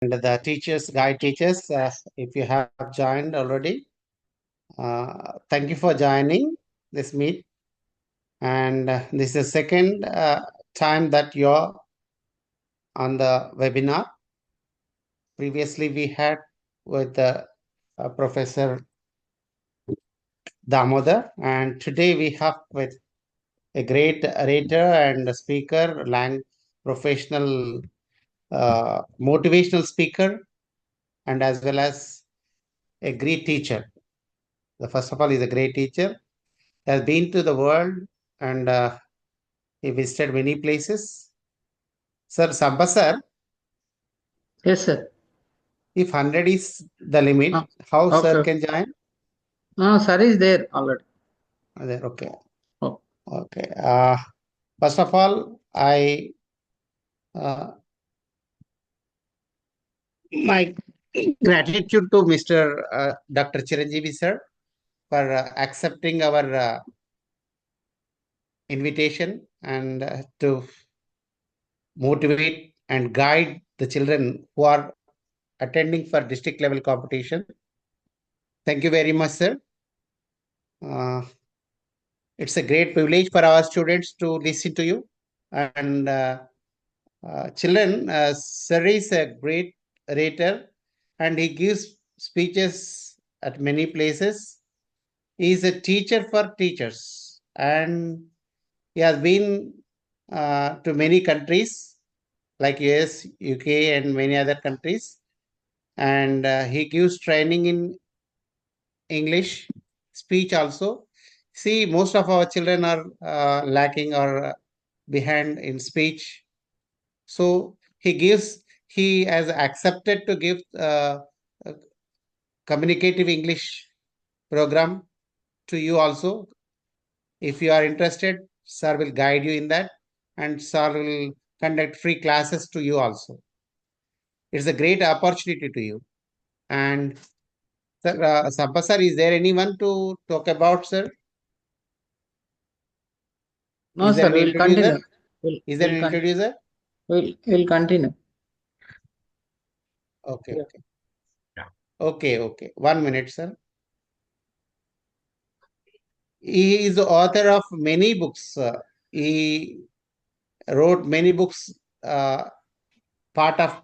the teachers, guide teachers, if you have joined already, thank you for joining this meet. And this is the second time that you're on the webinar. Previously, we had with Professor Damodar, and today we have with a great orator and a speaker, professional, motivational speaker, and as well as a great teacher. The first of all, is a great teacher. Has been to the world and he visited many places. Sir Samba sir, Yes, sir. if 100 is the limit, how sir Okay. can join? No, sir is there already. Okay. Oh. Okay. First of all, uh, my gratitude to Mr. Dr. Chiranjeevi sir for accepting our invitation and to motivate and guide the children who are attending for district level competition. Thank you very much, sir. It's a great privilege for our students to listen to you. And children, sir is a great orator and he gives speeches at many places. He is a teacher for teachers and he has been to many countries like US, UK, and many other countries. And he gives training in English speech also. See, most of our children are lacking or behind in speech. So he has accepted to give a communicative English program to you also. If you are interested, sir will guide you in that and sir will conduct free classes to you also. It's a great opportunity to you. And sir, Sampa sir, is there anyone to talk about, sir? No, Is there sir. an We'll introducer? continue. Is there an introducer? We'll continue. Okay, Yeah. okay. Okay. 1 minute, sir. He is the author of many books. He wrote many books, part of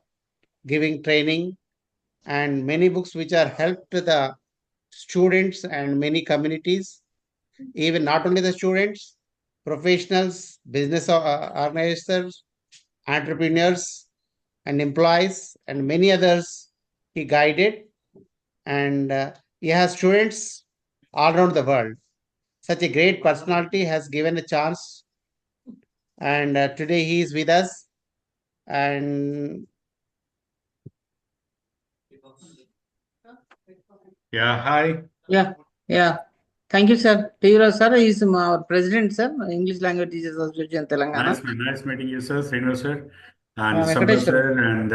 giving training, and many books which are helped to the students and many communities, even not only the students, professionals, business organizers, entrepreneurs, and employees, and many others he guided. And he has students all around the world. Such a great personality has given a chance, and today he is with us. And yeah, hi. Yeah. Thank you, sir. Tira sir is our president, sir. English Language Teachers Association, Telangana. Nice meeting you, sir. Srinu sir, and Venkatesh Sambal sir, and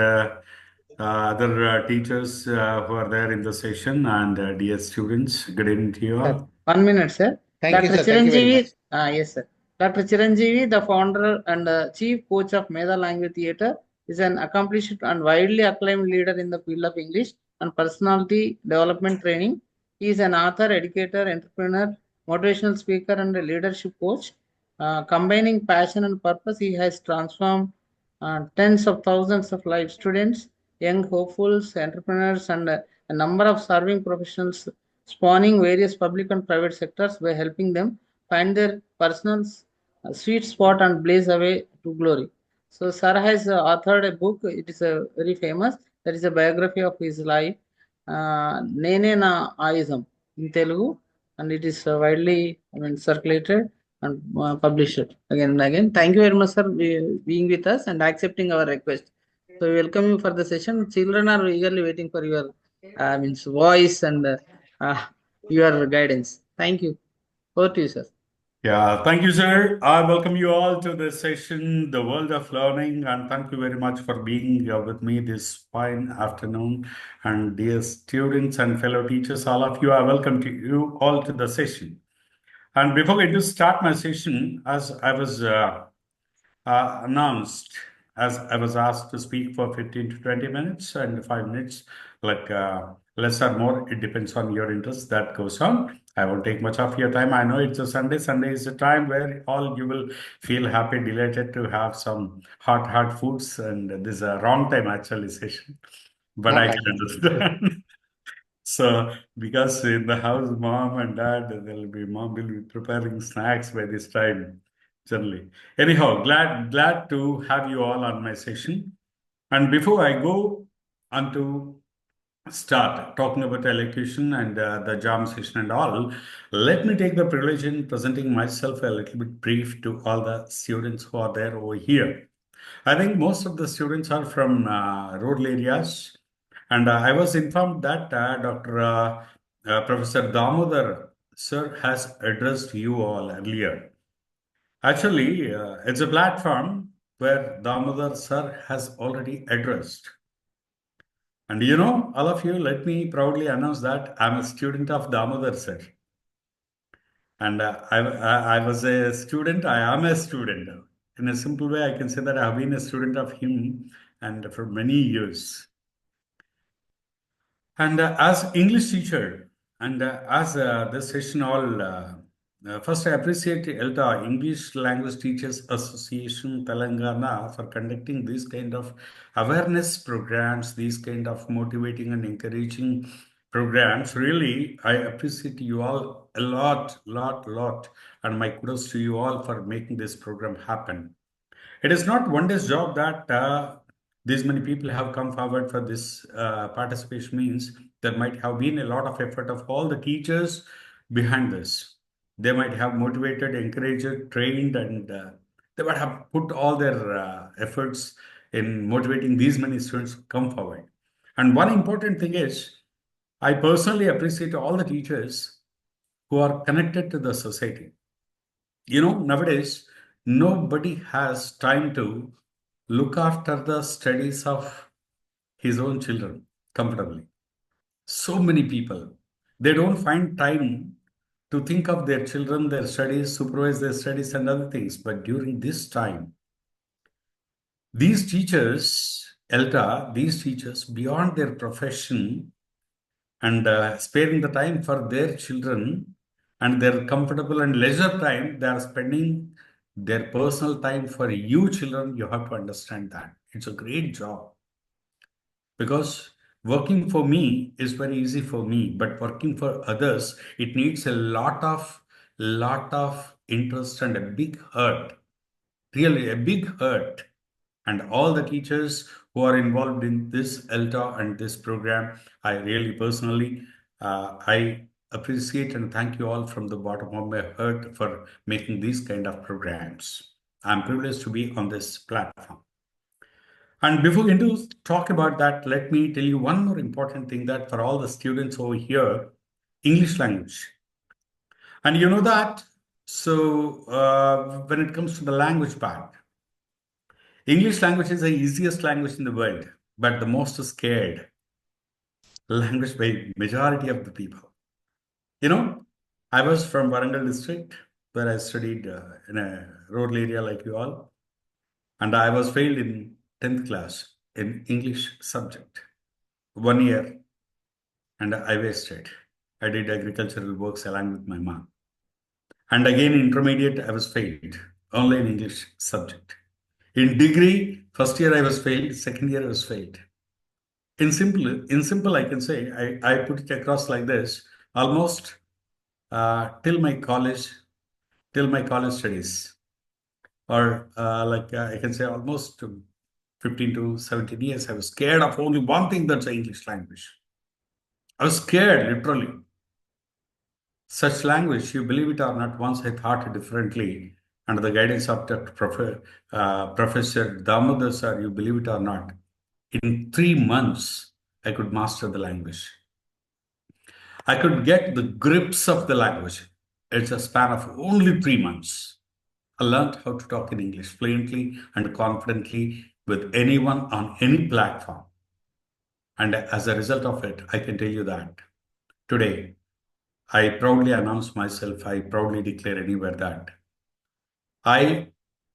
other teachers who are there in the session, and dear students. Good evening to you all. 1 minute, sir. thank you, Dr. sir. Thank you very much. Chiranjeevi, yes, sir. Dr. Chiranjeevi, the founder and chief coach of Medha Language Theatre, is an accomplished and widely acclaimed leader in the field of English and personality development training. He is an author, educator, entrepreneur, motivational speaker, and a leadership coach. Combining passion and purpose, he has transformed tens of thousands of life students, young hopefuls, entrepreneurs, and a number of serving professionals, spawning various public and private sectors by helping them find their personal sweet spot and blaze away to glory. So, Sir has authored a book. It is very famous. That is a biography of his life, Nene Na Ayisam in Telugu, and it is widely, circulated and published again and again. Thank you very much, sir, being with us and accepting our request. So, we welcome you for the session. Children are eagerly waiting for your voice and your guidance. Thank you. Over to you, sir. Yeah, thank you, sir. I welcome you all to the session, The World of Learning, and thank you very much for being with me this fine afternoon. And dear students and fellow teachers, all of you, I welcome you all to the session. And before I do start my session, as I was announced as I was asked to speak for 15 to 20 minutes and 5 minutes, like less or more, it depends on your interest that goes on. I won't take much of your time. I know it's a Sunday. Sunday is a time where all you will feel happy, delighted to have some hot foods. And this is a wrong time actually session, but Not I like can that. understand. So, because in the house, mom and dad, mom will be preparing snacks by this time, generally. Anyhow, glad to have you all on my session. And before I go on to start talking about elocution and the jam session and all, let me take the privilege in presenting myself a little bit brief to all the students who are there over here. I think most of the students are from rural areas, and I was informed that Professor Damodar sir has addressed you all earlier. Actually, it's a platform where Damodar sir has already addressed. And you know, all of you, let me proudly announce that I'm a student of Damodar sir. And I was a student, I am a student. In a simple way, I can say that I've been a student of him and for many years. And as English teacher, and as this session all, first I appreciate Elta, English Language Teachers Association, Telangana, for conducting these kind of awareness programs, these kind of motivating and encouraging programs. Really, I appreciate you all a lot, and my kudos to you all for making this program happen. It is not one day's job that these many people have come forward for this participation means there might have been a lot of effort of all the teachers behind this. They might have motivated, encouraged, trained, and they might have put all their efforts in motivating these many students to come forward. And one important thing is, I personally appreciate all the teachers who are connected to the society. You know, nowadays, nobody has time to look after the studies of his own children comfortably. So many people, they don't find time to think of their children, their studies, supervise their studies, and other things. But during this time, these teachers, Elta, these teachers, beyond their profession, and sparing the time for their children and their comfortable and leisure time, they are spending their personal time for you children. You have to understand that it's a great job, because working for me is very easy for me, but working for others, it needs a lot of interest and a big hurt, really a big hurt. And all the teachers who are involved in this ELTA and this program, I really personally, I appreciate and thank you all from the bottom of my heart for making these kind of programs. I'm privileged to be on this platform. And before we do talk about that, let me tell you one more important thing, that for all the students over here, English language. And you know that, so when it comes to the language part, English language is the easiest language in the world, but the most scared language by majority of the people. You know, I was from Warangal district where I studied in a rural area like you all, and I was failed in 10th class in English subject. 1 year, and I wasted. I did agricultural works along with my mom. And again, intermediate, I was failed, only in English subject. In degree, first year I was failed, second year I was failed. In simple, I can say, I put it across like this: almost till my college studies, or I can say almost 15 to 17 years, I was scared of only one thing, that's the English language. I was scared, literally. Such language, you believe it or not, once I thought differently under the guidance of Professor Damodar sir, you believe it or not, in 3 months, I could master the language. I could get the grips of the language. It's a span of only 3 months. I learned how to talk in English fluently and confidently with anyone on any platform. And as a result of it, I can tell you that today, I proudly announce myself, I proudly declare anywhere that I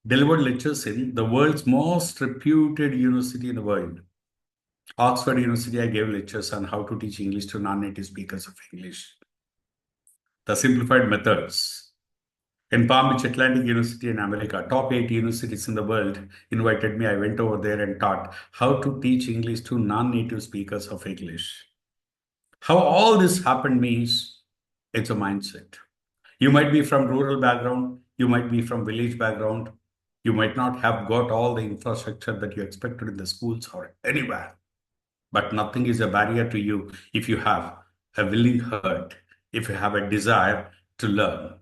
delivered lectures in the world's most reputed university in the world. Oxford University, I gave lectures on how to teach English to non-native speakers of English. The simplified methods. In Palm Beach Atlantic University in America, top 8 universities in the world invited me. I went over there and taught how to teach English to non-native speakers of English. How all this happened means it's a mindset. You might be from rural background, you might be from village background, you might not have got all the infrastructure that you expected in the schools or anywhere. But nothing is a barrier to you if you have a willing heart, if you have a desire to learn.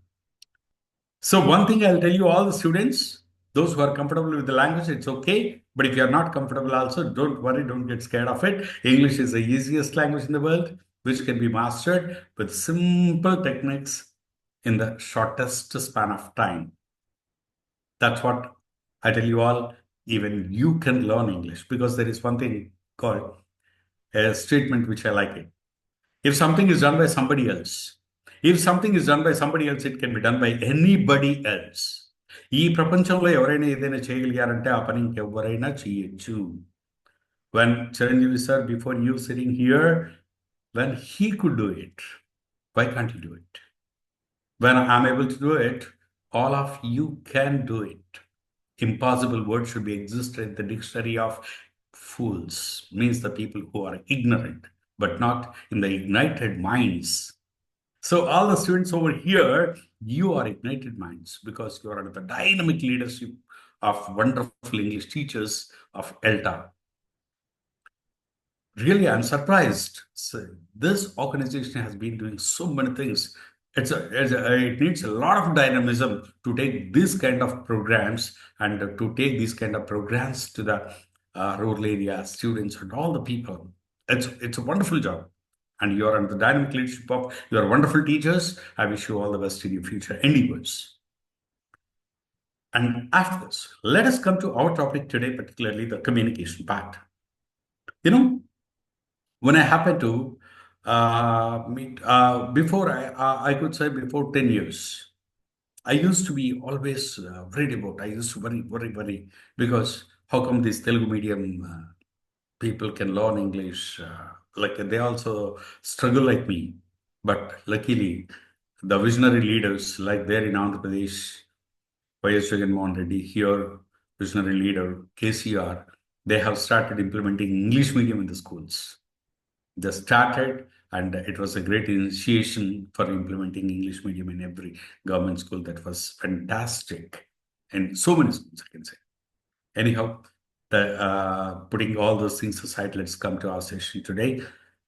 So one thing I'll tell you, all the students, those who are comfortable with the language, it's okay. But if you're not comfortable also, don't worry, don't get scared of it. English is the easiest language in the world, which can be mastered with simple techniques in the shortest span of time. That's what I tell you all. Even you can learn English, because there is one thing called a statement which I like it. If something is done by somebody else, if something is done by somebody else, it can be done by anybody else. ఈ ప్రపంచంలో ఎవరైనా ఏదైనా చేయగలిగారంటే ఆ పని ఇంకెవరైనా చేయొచ్చు. When Chiranjeevi sir, before you sitting here, when he could do it, why can't you do it? When I'm able to do it, all of you can do it. Impossible word should be exist in the dictionary of fools, means the people who are ignorant, but not in the ignited minds. So all the students over here, you are ignited minds, because you are under the dynamic leadership of wonderful English teachers of Elta. Really, I'm surprised. So this organization has been doing so many things. It needs a lot of dynamism to take these kind of programs and to take these kind of programs to the rural area students and all the people. It's a wonderful job. And you are under the dynamic leadership of your wonderful teachers. I wish you all the best in your future endeavors. And after this, let us come to our topic today, particularly the communication part. You know, when I happened to meet, I could say before 10 years, I used to be always worried about. I used to worry, because how come this Telugu medium people can learn English? Like they also struggle like me. But luckily, the visionary leaders, like there in Andhra Pradesh, Y.S. Jagannath Reddy, here, visionary leader, KCR, they have started implementing English medium in the schools. They started, and it was a great initiation for implementing English medium in every government school. That was fantastic. And so many schools, I can say. Anyhow, putting all those things aside, let's come to our session today.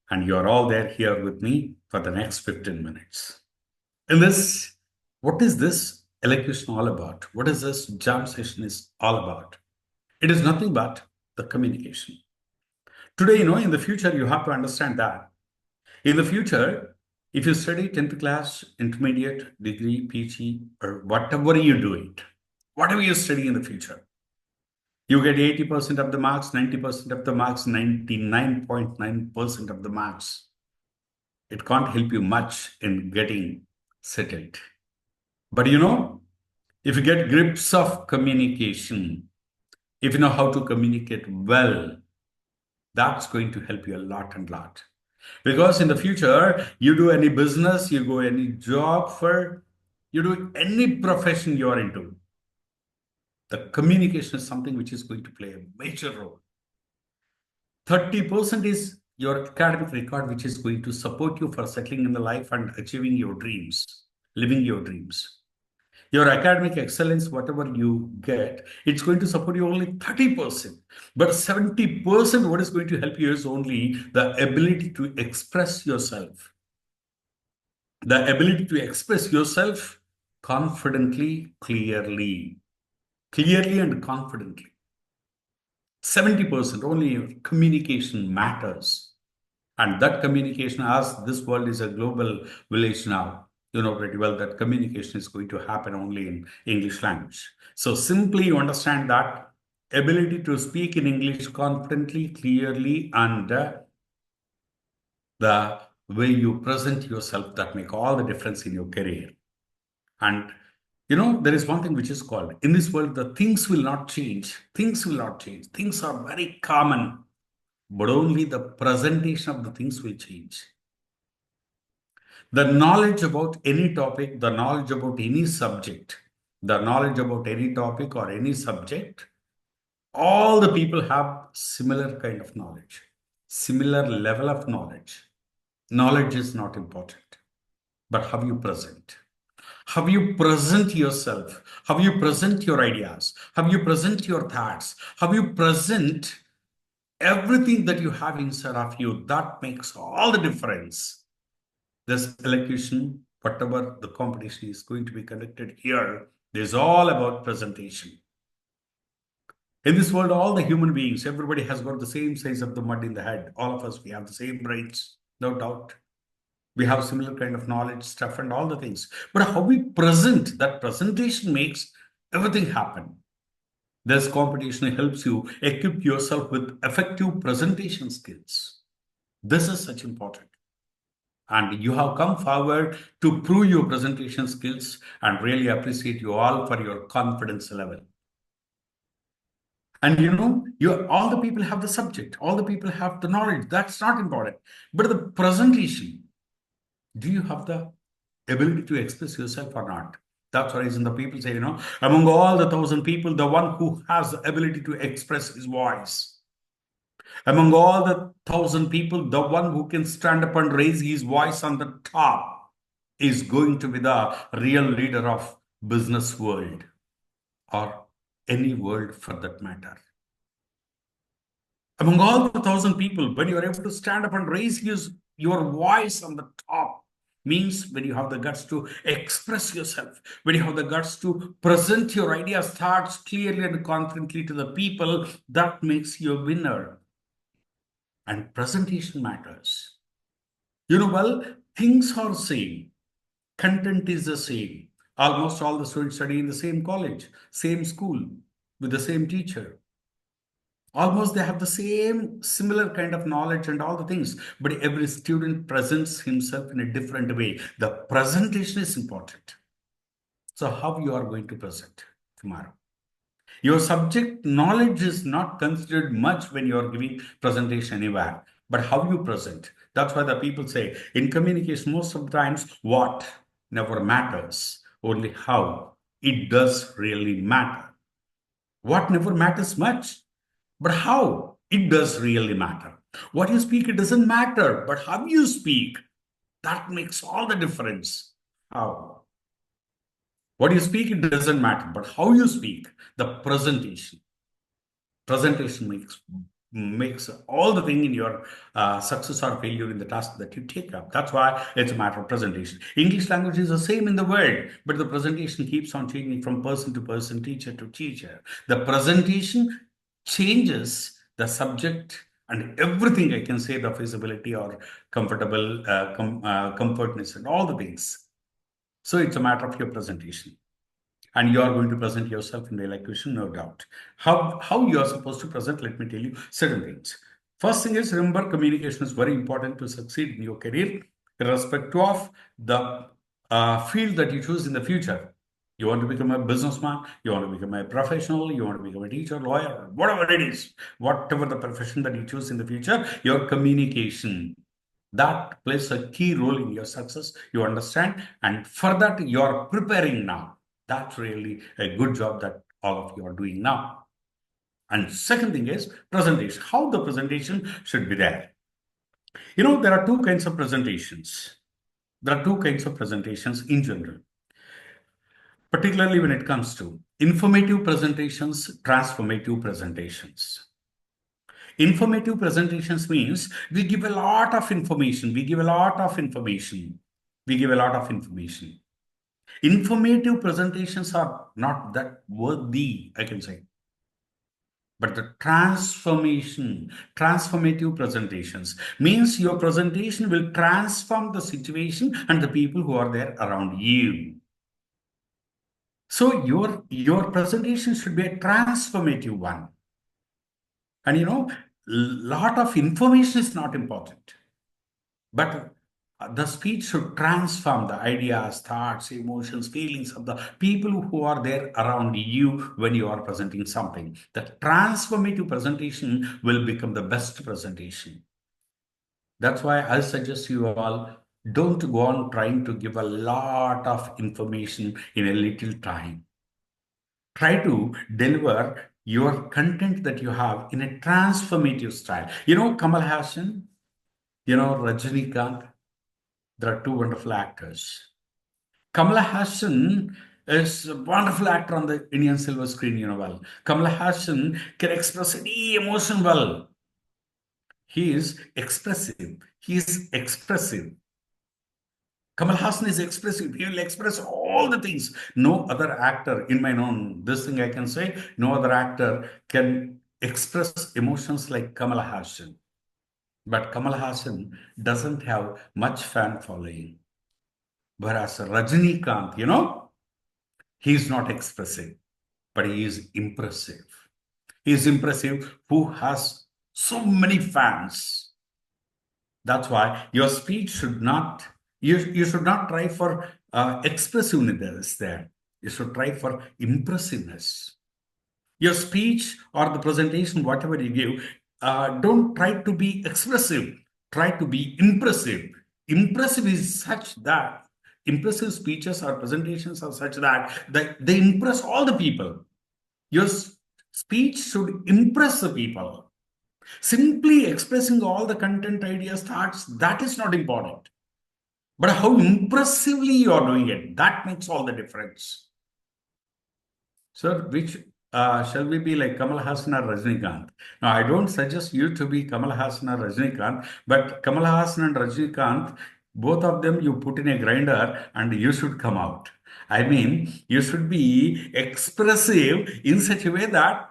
And you're all there here with me for the next 15 minutes. In this, what is this elocution all about? What is this jam session is all about? It is nothing but the communication. Today, in the future, you have to understand that. In the future, if you study 10th class, intermediate, degree, PG, or whatever you do it, whatever you study in the future, you get 80% of the marks, 90% of the marks, 99.9% of the marks. It can't help you much in getting settled. But if you get grips of communication, if you know how to communicate well, that's going to help you a lot and lot. Because in the future, you do any business, you go any job you do any profession you are into, the communication is something which is going to play a major role. 30% is your academic record, which is going to support you for settling in the life and achieving your dreams, living your dreams. Your academic excellence, whatever you get, it's going to support you only 30%. But 70%, what is going to help you is only the ability to express yourself. The ability to express yourself confidently, clearly and confidently. 70% only your communication matters. And that communication, as this world is a global village now, you know pretty well that communication is going to happen only in English language. So simply you understand that ability to speak in English confidently, clearly, and the way you present yourself, that make all the difference in your career. And There is one thing which is called, in this world, the things will not change. Things will not change. Things are very common, but only the presentation of the things will change. The knowledge about any topic, the knowledge about any subject, the knowledge about any topic or any subject, all the people have similar kind of knowledge, similar level of knowledge. Knowledge is not important, but how you present. How you present yourself, how you present your ideas, how you present your thoughts, how you present everything that you have inside of you, that makes all the difference. This elocution, whatever the competition is going to be conducted here, is all about presentation. In this world, all the human beings, everybody has got the same size of the mud in the head. All of us, we have the same brains, no doubt. We have similar kind of knowledge, stuff, and all the things. But how we present, that presentation makes everything happen. This competition helps you equip yourself with effective presentation skills. This is such important. And you have come forward to prove your presentation skills, and really appreciate you all for your confidence level. And all the people have the subject, all the people have the knowledge. That's not important. But the presentation, do you have the ability to express yourself or not? That's the reason the people say, among all the 1,000 people, the one who has the ability to express his voice. Among all the 1,000 people, the one who can stand up and raise his voice on the top is going to be the real leader of business world, or any world for that matter. Among all the 1,000 people, when you are able to stand up and raise your voice on the top, means when you have the guts to express yourself, when you have the guts to present your ideas, thoughts clearly and confidently to the people, that makes you a winner. And presentation matters. Things are same. Content is the same. Almost all the students study in the same college, same school, with the same teacher. Almost they have the same similar kind of knowledge and all the things, but every student presents himself in a different way. The presentation is important. So how you are going to present tomorrow? Your subject knowledge is not considered much when you are giving presentation anywhere, but how you present. That's why the people say in communication, most of the times, what never matters, only how. It does really matter. What never matters much, but how it does really matter. What you speak, it doesn't matter, but how you speak, that makes all the difference. How? What you speak, it doesn't matter, but how you speak, the presentation. Presentation makes all the thing in your success or failure in the task that you take up. That's why it's a matter of presentation. English language is the same in the world, but the presentation keeps on changing from person to person, teacher to teacher. The presentation changes the subject and everything. I can say the feasibility or comfortable comfortness and all the things. So it's a matter of your presentation. And you are going to present yourself in the elocution, no doubt. How you are supposed to present, let me tell you certain things. First thing is, remember, communication is very important to succeed in your career, irrespective of the field that you choose in the future. You want to become a businessman, you want to become a professional, you want to become a teacher, lawyer, whatever it is, whatever the profession that you choose in the future, your communication, that plays a key role in your success. You understand, and for that you are preparing now. That's really a good job that all of you are doing now. And second thing is presentation. How the presentation should be there. There are two kinds of presentations. There are two kinds of presentations in general, particularly when it comes to informative presentations, transformative presentations. Informative presentations means we give a lot of information. We give a lot of information. We give a lot of information. Informative presentations are not that worthy, I can say. But the transformative presentations means your presentation will transform the situation and the people who are there around you. So your presentation should be a transformative one. And lot of information is not important, but The speech should transform the ideas, thoughts, emotions, feelings of the people who are there around you when you are presenting something. The transformative presentation will become the best presentation. That's why I suggest you all don't go on trying to give a lot of information in a little time. Try to deliver your content that you have in a transformative style. Kamal Hassan, Rajinikanth, there are two wonderful actors. Kamala Hassan is a wonderful actor on the Indian silver screen, well. Kamala Hassan can express any emotion well. He is expressive. He is expressive. Kamal Hassan is expressive. He will express all the things. No other actor, in my known, this thing I can say, no other actor can express emotions like Kamal Hassan. But Kamal Hassan doesn't have much fan following. Whereas Rajinikanth, he's not expressive, but he is impressive. He is impressive who has so many fans. That's why your speech should not, you should not try for expressiveness there. You should try for impressiveness. Your speech or the presentation, whatever you give, don't try to be expressive. Try to be impressive. Impressive is such that impressive speeches or presentations are such that they impress all the people. Your speech should impress the people. Simply expressing all the content, ideas, thoughts, that is not important. But how impressively you are doing it, that makes all the difference. Sir, which shall we be like Kamal Hassan or Rajinikanth? Now, I don't suggest you to be Kamal Hassan or Rajinikanth, but Kamal Hassan and Rajinikanth, both of them you put in a grinder and you should come out. I mean, you should be expressive in such a way that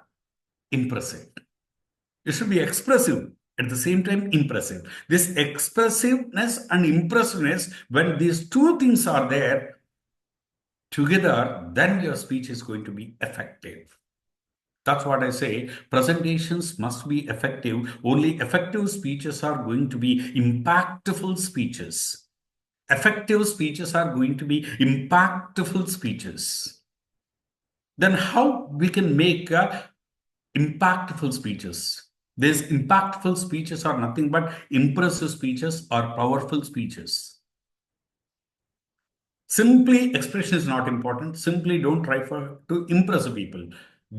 impressive. You should be expressive at the same time impressive. This expressiveness and impressiveness, when these two things are there together, then your speech is going to be effective. That's what I say. Presentations must be effective. Only effective speeches are going to be impactful speeches. Effective speeches are going to be impactful speeches. Then how we can make impactful speeches? These impactful speeches are nothing but impressive speeches or powerful speeches. Simply expression is not important. Simply don't try to impress people.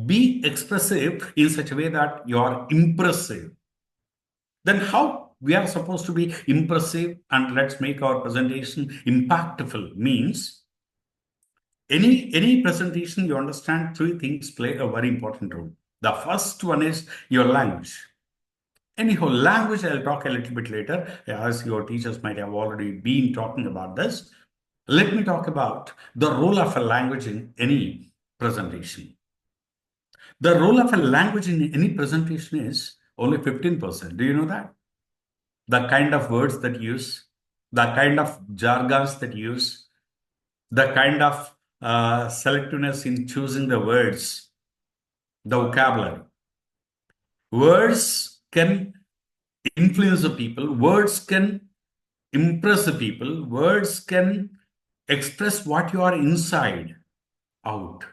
Be expressive in such a way that you are impressive. Then how we are supposed to be impressive and let's make our presentation impactful means any presentation, you understand three things play a very important role. The first one is your language. Anyhow, language I'll talk a little bit later, as your teachers might have already been talking about this. Let me talk about the role of a language in any presentation. The role of a language in any presentation is only 15%. Do you know that? The kind of words that you use, the kind of jargons that you use, the kind of selectiveness in choosing the words, the vocabulary. Words can influence the people, words can impress the people, words can express what you are inside out.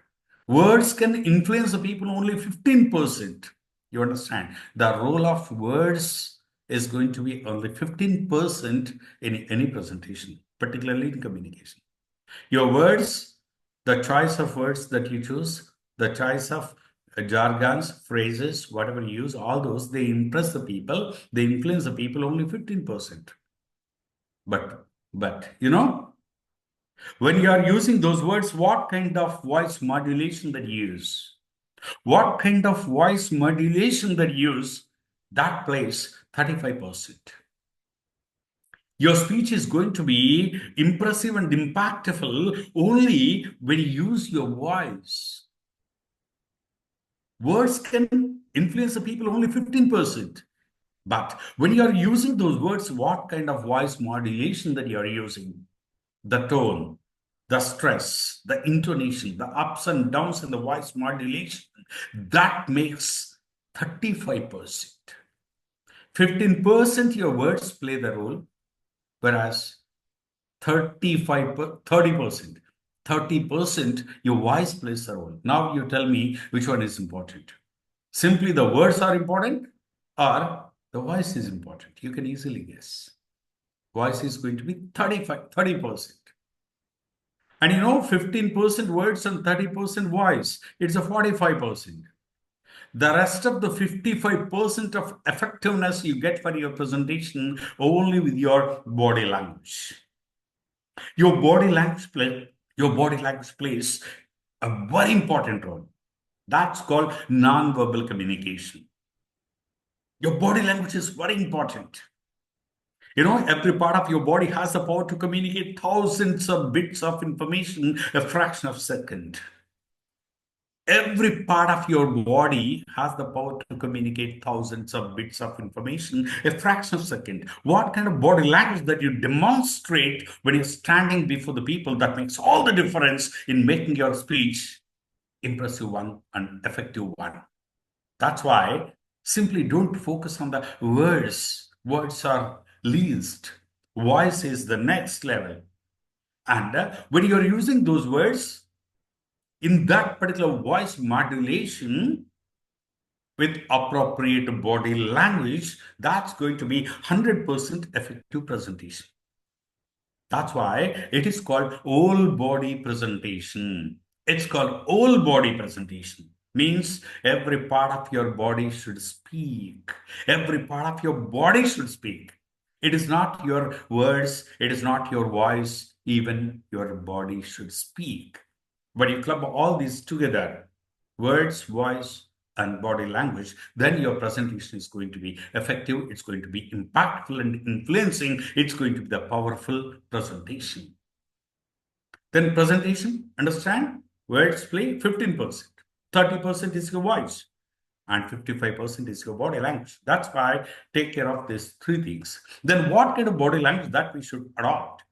Words can influence the people only 15%. You understand? The role of words is going to be only 15% in any presentation, particularly in communication. Your words, the choice of words that you choose, the choice of jargons, phrases, whatever you use, all those, they impress the people, they influence the people only 15%. But when you are using those words, what kind of voice modulation that you use? What kind of voice modulation that you use? That plays 35%. Your speech is going to be impressive and impactful only when you use your voice. Words can influence the people only 15%. But when you are using those words, what kind of voice modulation that you are using? The tone, the stress, the intonation, the ups and downs in the voice modulation, that makes 35%. 15% your words play the role, whereas 30%. 30% your voice plays a role. Now you tell me which one is important. Simply the words are important or the voice is important. You can easily guess. Voice is going to be 30%. And 15% words and 30% voice. It's a 45%. The rest of the 55% of effectiveness you get for your presentation only with your body language. Your body language plays a very important role. That's called non-verbal communication. Your body language is very important. Every part of your body has the power to communicate thousands of bits of information a fraction of a second. Every part of your body has the power to communicate thousands of bits of information a fraction of a second. What kind of body language that you demonstrate when you're standing before the people, that makes all the difference in making your speech impressive one and effective one. That's why simply don't focus on the words. Words are least. Voice is the next level. And when you're using those words, in that particular voice modulation with appropriate body language, that's going to be 100% effective presentation. That's why it is called whole body presentation. It's called whole body presentation. Means every part of your body should speak. Every part of your body should speak. It is not your words, it is not your voice, even your body should speak. When you club all these together, words, voice, and body language, then your presentation is going to be effective, it's going to be impactful and influencing, it's going to be the powerful presentation. Then presentation, understand? Words play 15%, 30% is your voice, and 55% is your body language. That's why take care of these three things. Then what kind of body language that we should adopt?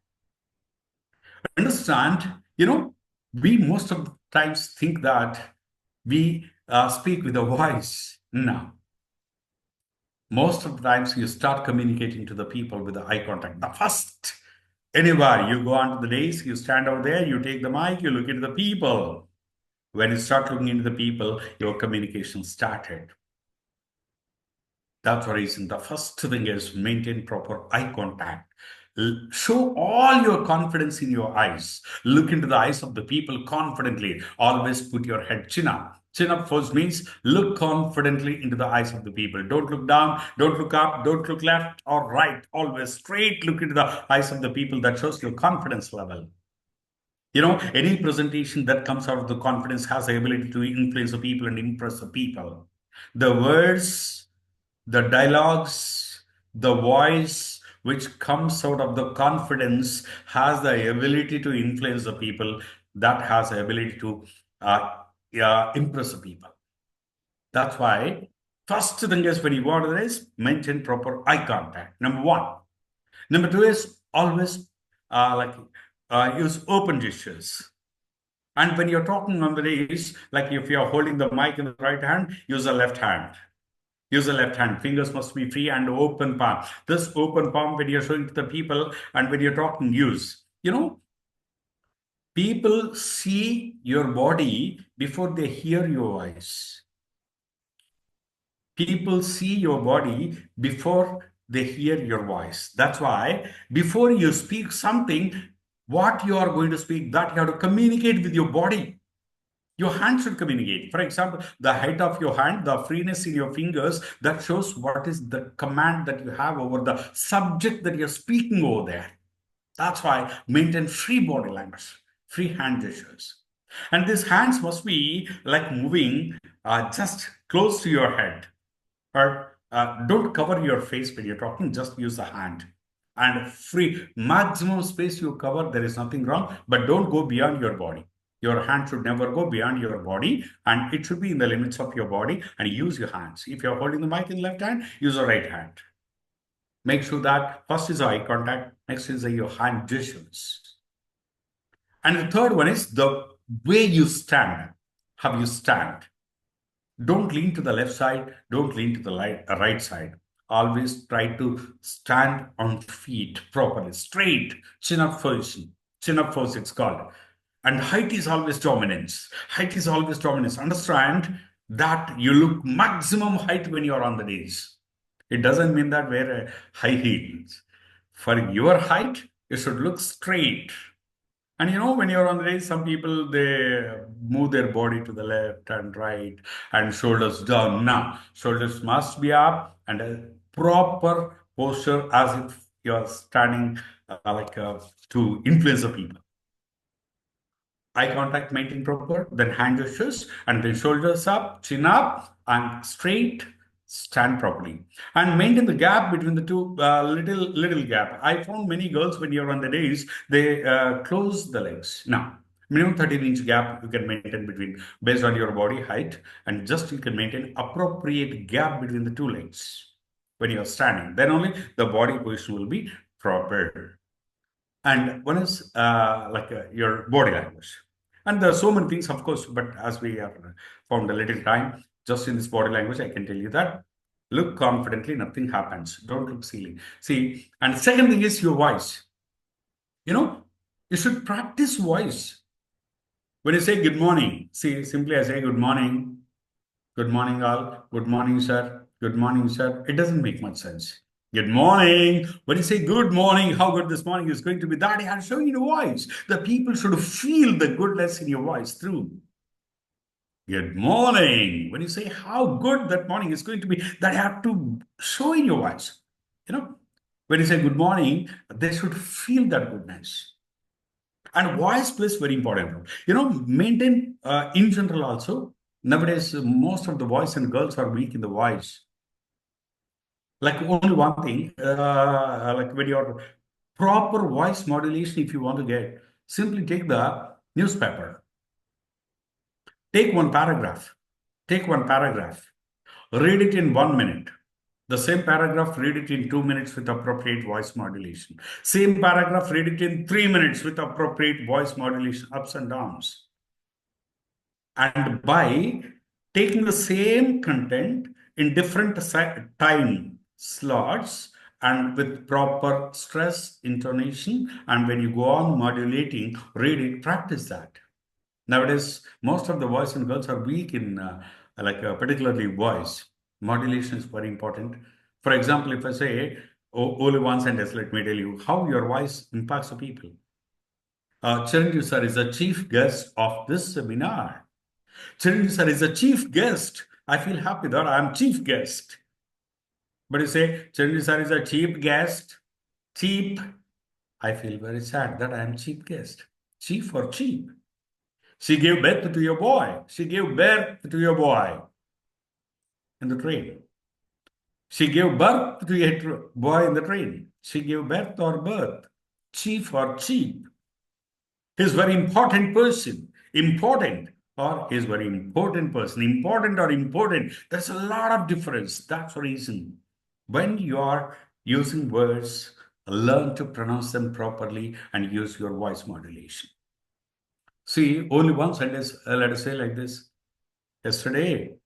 Understand, we most of the times think that we speak with a voice. No. Most of the times you start communicating to the people with the eye contact. The first, anywhere you go onto the days, you stand over there, you take the mic, you look into the people. When you start looking into the people, your communication started. That's the reason. The first thing is maintain proper eye contact. Show all your confidence in your eyes. Look into the eyes of the people confidently. Always put your head chin up. Chin up first means look confidently into the eyes of the people. Don't look down, don't look up, don't look left or right. Always straight look into the eyes of the people. That shows your confidence level. Any presentation that comes out of the confidence has the ability to influence the people and impress the people. The words, the dialogues, the voice which comes out of the confidence has the ability to influence the people, that has the ability to impress the people. That's why first thing is when you go to this, maintain proper eye contact. Number one. Number two is always use open gestures. And when you're talking on the days, like if you're holding the mic in the right hand, use the left hand. Use the left hand. Fingers must be free and open palm. This open palm, when you're showing to the people and when you're talking, use. People see your body before they hear your voice. People see your body before they hear your voice. That's why before you speak something, what you are going to speak, that you have to communicate with your body. Your hand should communicate. For example, the height of your hand, the freeness in your fingers, that shows what is the command that you have over the subject that you're speaking over there. That's why maintain free body language, free hand gestures. And these hands must be like moving just close to your head. Or don't cover your face when you're talking, just use the hand. And free maximum space you cover, there is nothing wrong, but don't go beyond your body. Your hand should never go beyond your body, and it should be in the limits of your body, and use your hands. If you're holding the mic in the left hand, use the right hand. Make sure that first is eye contact, next is your hand gestures. And the third one is the way you stand, how you stand. Don't lean to the left side, don't lean to the right side. always try to stand on feet properly, straight, chin up position. Chin up pose, it's called. And height is always dominance. Height is always dominance. Understand that you look maximum height when you're on the days. It doesn't mean that wear high heels. For your height, you should look straight. And when you're on the race, some people they move their body to the left and right and shoulders down. Now, shoulders must be up and a proper posture as if you're standing to influence the people. Eye contact maintained proper, then hand gestures, and then shoulders up, chin up, and straight. Stand properly and maintain the gap between the two, little gap. I found many girls when you're on the days they close the legs. Now minimum 13-inch gap you can maintain between based on your body height, and just you can maintain appropriate gap between the two legs when you're standing. Then only the body position will be proper. And one is your body language. And there are so many things, of course, but as we have found a little time, just in this body language, I can tell you that look confidently, nothing happens. Don't look silly. See, and second thing is your voice. You should practice voice. When you say good morning, see, simply I say good morning all, good morning, sir, good morning, sir. It doesn't make much sense. Good morning. When you say good morning, how good this morning is going to be, that you are showing in your voice. The people should feel the goodness in your voice through. Good morning. When you say how good that morning is going to be, that you have to show in your voice. When you say good morning, they should feel that goodness. And voice plays very important role. Maintain in general also. Nowadays, most of the boys and girls are weak in the voice. Like only one thing, like when your proper voice modulation, if you want to get, simply take the newspaper. Take one paragraph. Read it in 1 minute. The same paragraph, read it in 2 minutes with appropriate voice modulation. Same paragraph, read it in 3 minutes with appropriate voice modulation, ups and downs. And by taking the same content in different time slots and with proper stress, intonation, and when you go on modulating, read it, practice that. Nowadays, most of the boys and girls are weak in particularly voice. Modulation is very important. For example, if I say only one sentence, let me tell you how your voice impacts the people. Chiranjeevi sir is the chief guest of this seminar. Chiranjeevi sir is the chief guest. I feel happy that I'm chief guest. But you say, Chiranjeevi sir is a cheap guest. Cheap. I feel very sad that I am cheap guest. Cheap or cheap? She gave birth to your boy. She gave birth to your boy in the train. She gave birth to your boy in the train. She gave birth or birth. Chief or cheap? He's very important person. Important or he's very important person. Important or important. There's a lot of difference. That's the reason. When you are using words, learn to pronounce them properly and use your voice modulation. See, only one sentence, let us say like this. Yesterday,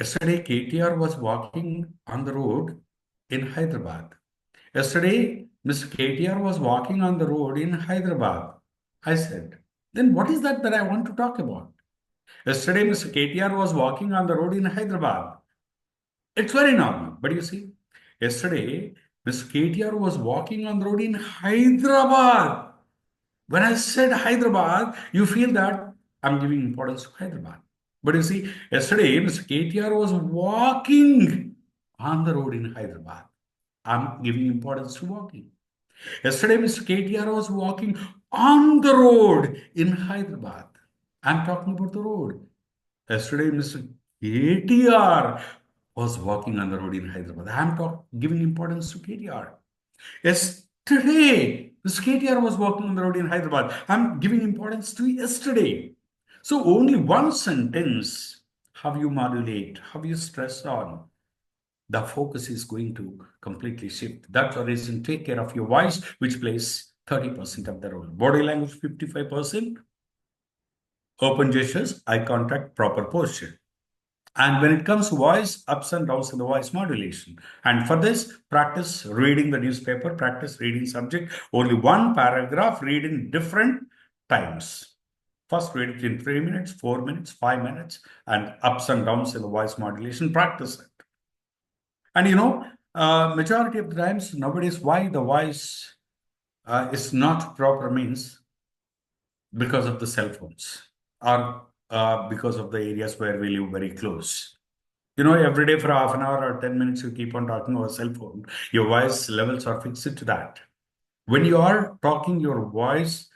KTR was walking on the road in Hyderabad. Yesterday, Mr. KTR was walking on the road in Hyderabad. I said, then what is that I want to talk about? Yesterday, Mr. KTR was walking on the road in Hyderabad. It's very normal, but you see, yesterday, Mr. KTR was walking on the road in Hyderabad. When I said Hyderabad, you feel that I'm giving importance to Hyderabad. But you see, yesterday, Mr. KTR was walking on the road in Hyderabad. I'm giving importance to walking. Yesterday, Mr. KTR was walking on the road in Hyderabad. I'm talking about the road. Yesterday, Mr. KTR was walking on the road in Hyderabad. I'm giving importance to KTR. Yesterday, Mr. KTR was walking on the road in Hyderabad. I'm giving importance to yesterday. So only one sentence, how you modulate, how you stress on, the focus is going to completely shift. That's the reason, take care of your voice, which plays 30% of the role. Body language, 55%. Open gestures, eye contact, proper posture. And when it comes to voice, ups and downs in the voice modulation. And for this, practice reading the newspaper, practice reading subject, only one paragraph, read in different times. First, read it in 3 minutes, 4 minutes, 5 minutes, and ups and downs in the voice modulation, practice it. And majority of the times nowadays, why the voice is not proper means because of the cell phones or because of the areas where we live very close. Every day for half an hour or 10 minutes, you keep on talking over cell phone. Your voice levels are fixed to that. When you are talking, your voice,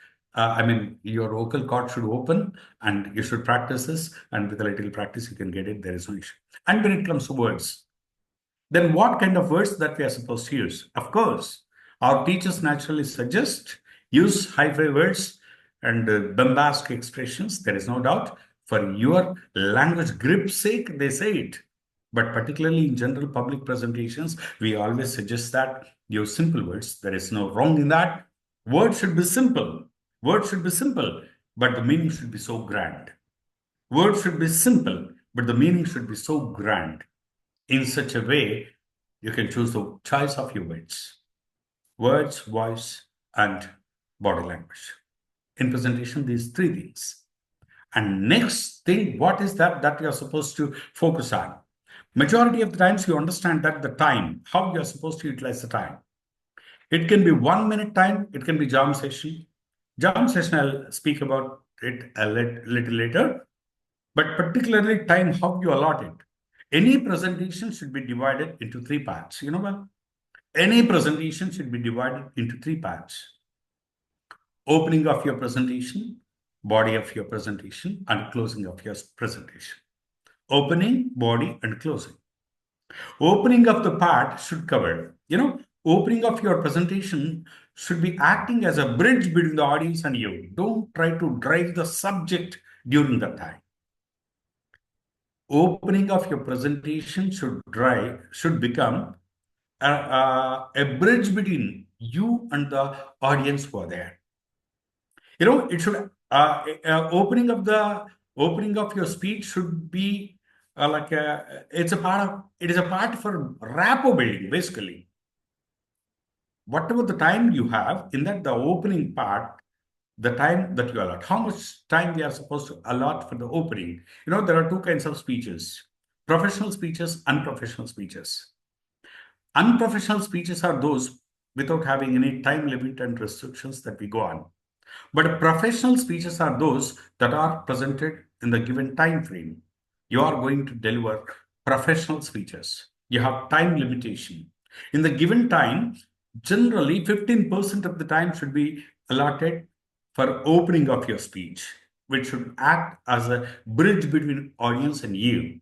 your vocal cord should open and you should practice this. And with a little practice, you can get it. There is no issue. And when it comes to words, then what kind of words that we are supposed to use? Of course, our teachers naturally suggest use high-fi words and bombastic expressions. There is no doubt. For your language grip's sake, they say it. But particularly in general public presentations, we always suggest that use simple words. There is no wrong in that. Words should be simple. Words should be simple, but the meaning should be so grand. Words should be simple, but the meaning should be so grand. In such a way, you can choose the choice of your words, voice, and body language. In presentation, these three things. And next thing, what is that you're supposed to focus on? Majority of the times you understand that the time, how you're supposed to utilize the time. It can be 1 minute time, it can be jam session. Jam session, I'll speak about it a little later. But particularly time, how you allot it. Any presentation should be divided into 3 parts. Any presentation should be divided into 3 parts. Opening of your presentation, body of your presentation, and closing of your presentation. Opening, body, and closing. Opening of the part should cover, opening of your presentation should be acting as a bridge between the audience and you. Don't try to drive the subject during that time. Opening of your presentation should become a bridge between you and the audience who are there. It should opening of your speech should be it is a part for rapport building, basically. Whatever the time you have in that, the opening part, the time that you allot, how much time we are supposed to allot for the opening. There are 2 kinds of speeches: professional speeches, unprofessional speeches. Unprofessional speeches are those without having any time limit and restrictions that we go on. But professional speeches are those that are presented in the given time frame. You are going to deliver professional speeches. You have time limitation. In the given time, generally 15% of the time should be allotted for opening of your speech, which should act as a bridge between audience and you.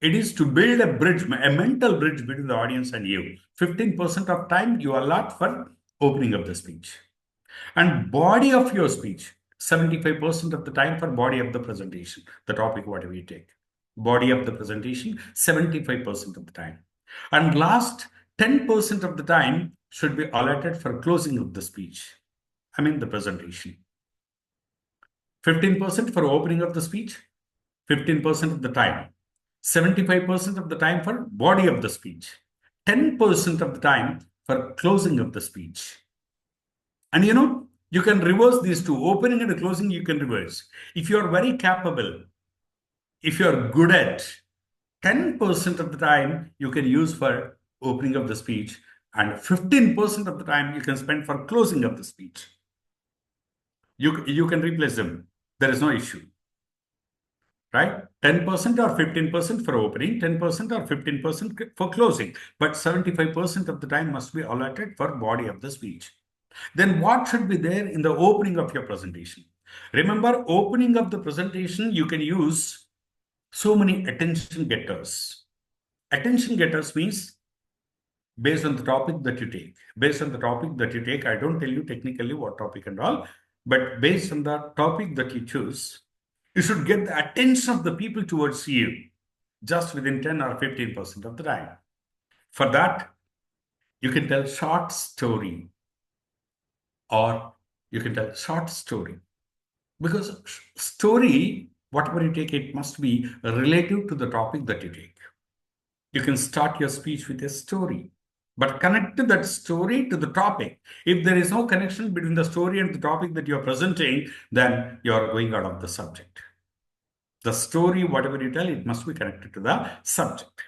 It is to build a bridge, a mental bridge between the audience and you. 15% of time you allot for opening of the speech. And body of your speech, 75% of the time for body of the presentation, the topic whatever you take. Body of the presentation, 75% of the time. And last 10% of the time should be allotted for closing of the speech. The presentation. 15% for opening of the speech, 15% of the time. 75% of the time for body of the speech. 10% of the time for closing of the speech. And you can reverse these two. Opening and closing, you can reverse. If you are very capable, if you are good at, 10% of the time you can use for opening of the speech, and 15% of the time you can spend for closing of the speech. You can replace them. There is no issue. Right? 10% or 15% for opening, 10% or 15% for closing. But 75% of the time must be allotted for body of the speech. Then what should be there in the opening of your presentation? Remember, opening of the presentation, you can use so many attention getters. Attention getters means based on the topic that you take. Based on the topic that you take, I don't tell you technically what topic and all, but based on the topic that you choose, you should get the attention of the people towards you just within 10 or 15% of the time. For that, you can tell short story, or you can tell short story. Because story, whatever you take, it must be relative to the topic that you take. You can start your speech with a story, but connect that story to the topic. If there is no connection between the story and the topic that you're presenting, then you're going out of the subject. The story, whatever you tell, it must be connected to the subject.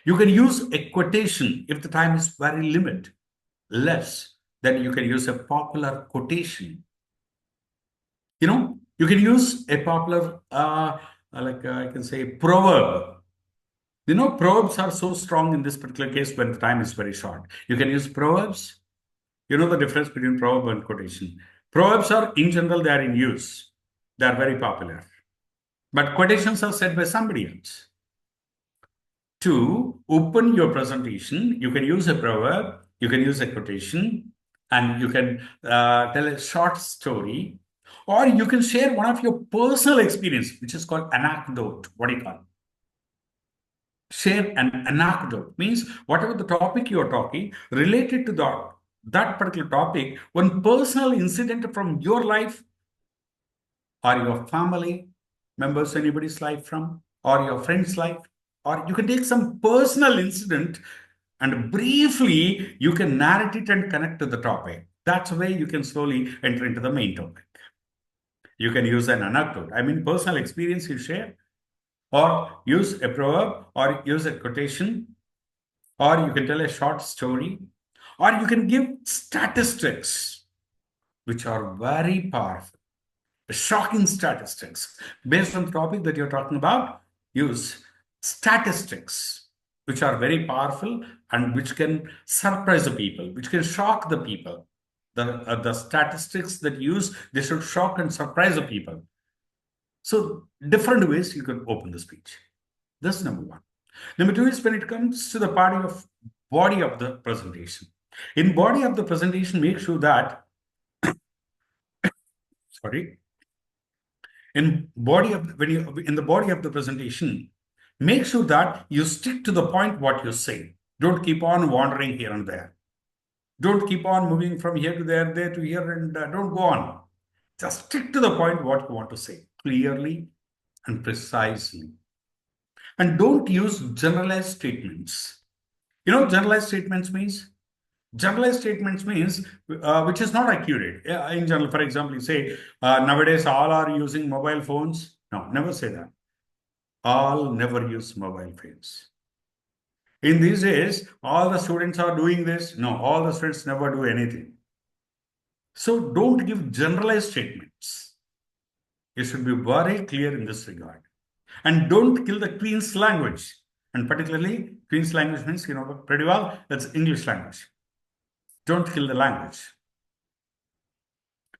You can use a quotation if the time is very less, then you can use a popular quotation. You can use a popular, I can say, proverb. Proverbs are so strong in this particular case when the time is very short. You can use proverbs. You know the difference between proverb and quotation. Proverbs are, in general, they are in use. They are very popular. But quotations are said by somebody else. To open your presentation, you can use a proverb, you can use a quotation, and you can tell a short story, or you can share one of your personal experience, which is called anecdote. What do you call it? Share an anecdote means whatever the topic you are talking related to that particular topic, one personal incident from your life or your family members, anybody's life from, or your friend's life, or you can take some personal incident and briefly you can narrate it and connect to the topic. That's the way you can slowly enter into the main topic. You can use an anecdote, I mean personal experience you share, or use a proverb, or use a quotation, or you can tell a short story, or you can give statistics, which are very powerful. Shocking statistics based on the topic that you're talking about. Use statistics which are very powerful and which can surprise the people, which can shock the people. The statistics that you use, they should shock and surprise the people. So different ways you can open the speech. That's number one. Number two is when it comes to the body of the presentation. In body of the presentation, make sure that sorry in the body of the presentation, make sure that you stick to the point what you say. Don't keep on wandering here and there. Don't keep on moving from here to there to here, and don't go on. Just stick to the point what you want to say clearly and precisely. And don't use generalized statements. Generalized statements means which is not accurate. In general, for example, you say, nowadays all are using mobile phones. No, never say that. All never use mobile phones. In these days, all the students are doing this. No, all the students never do anything. So don't give generalized statements. You should be very clear in this regard. And don't kill the Queen's language. And particularly, Queen's language means, pretty well, that's English language. Don't kill the language.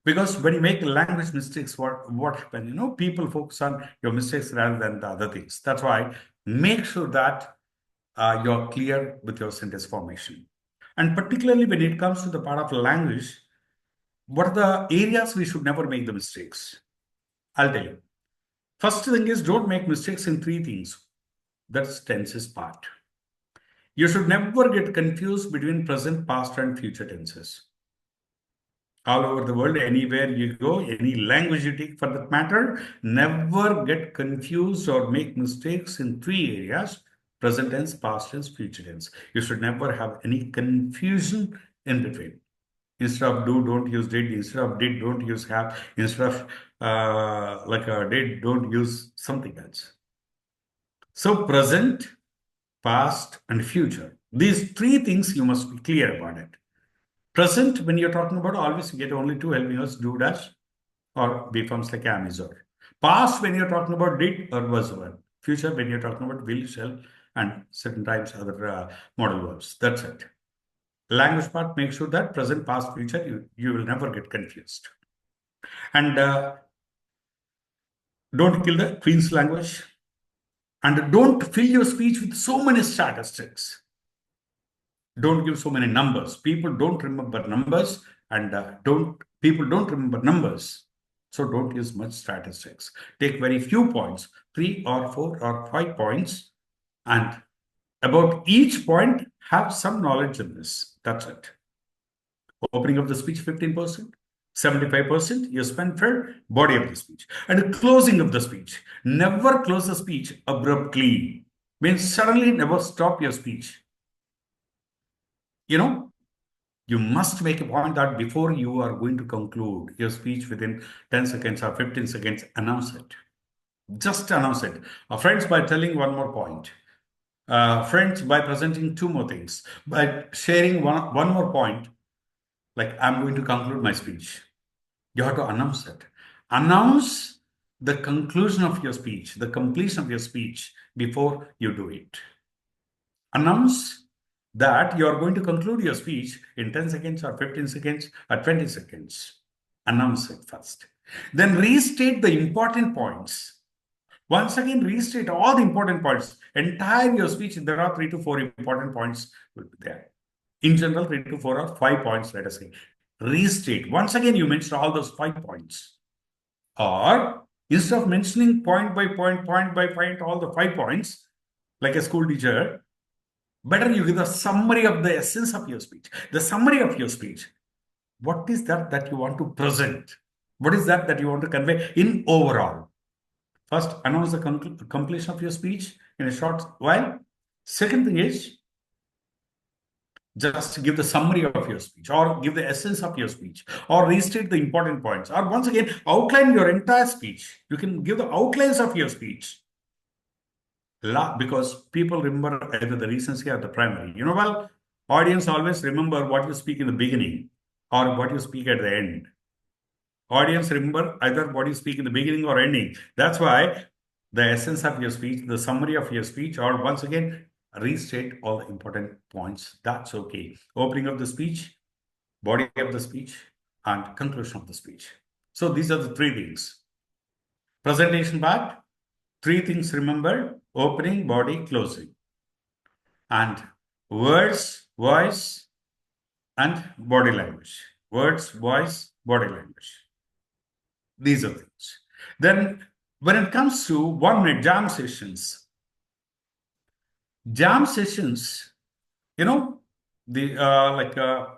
Because when you make language mistakes, what happens? People focus on your mistakes rather than the other things. That's why make sure that you're clear with your sentence formation. And particularly when it comes to the part of language, what are the areas we should never make the mistakes? I'll tell you. First thing is, don't make mistakes in three things. That's tenses part. You should never get confused between present, past, and future tenses. All over the world, anywhere you go, any language you take for that matter, never get confused or make mistakes in three areas: present tense, past tense, future tense. You should never have any confusion in between. Instead of do, don't use did. Instead of did, don't use have. Instead of did, don't use something else. So present, past, and future. These three things you must be clear about it. Present, when you're talking about, always you get only two helping us, do, dash, or be forms like am, is, or. Past, when you're talking about did or was, or. Future, when you're talking about will, shall, and certain times other modal verbs. That's it. Language part, make sure that present, past, future, you will never get confused. And don't kill the Queen's language. And don't fill your speech with so many statistics. Don't give so many numbers. People don't remember numbers, and people don't remember numbers. So don't use much statistics. Take very few points, 3 or 4 or 5 points, and about each point, have some knowledge in this. That's it. Opening of the speech, 15%. 75% you spend for body of the speech. And closing of the speech. Never close the speech abruptly. Means suddenly never stop your speech. You must make a point that before you are going to conclude your speech within 10 seconds or 15 seconds, announce it. Just announce it. Friends, by telling one more point. Friends, by presenting two more things. By sharing one more point, like I'm going to conclude my speech. You have to announce it. Announce the conclusion of your speech, the completion of your speech before you do it. Announce that you are going to conclude your speech in 10 seconds or 15 seconds or 20 seconds. Announce it first. Then restate the important points. Once again, restate all the important points. Entire your speech, there are 3 to 4 important points will be there. In general, 3 to 4 or 5 points, let us say. Restate. Once again, you mention all those 5 points. Or instead of mentioning point by point by point, all the 5 points, like a school teacher, better you give a summary of the essence of your speech. The summary of your speech. What is that you want to present? What is that you want to convey in overall? First, announce the completion of your speech in a short while. Second thing is, just give the summary of your speech or give the essence of your speech or restate the important points or once again outline your entire speech. You can give the outlines of your speech because people remember either the recency or the primary. Well, audience always remember what you speak in the beginning or what you speak at the end. Audience remember either what you speak in the beginning or ending. That's why the essence of your speech, the summary of your speech, or once again, restate all the important points. That's okay. Opening of the speech, body of the speech, and conclusion of the speech. So these are the 3 things. Presentation part, 3 things remember: opening, body, closing. And words, voice, and body language. Words, voice, body language. These are things. Then when it comes to 1 minute jam sessions, you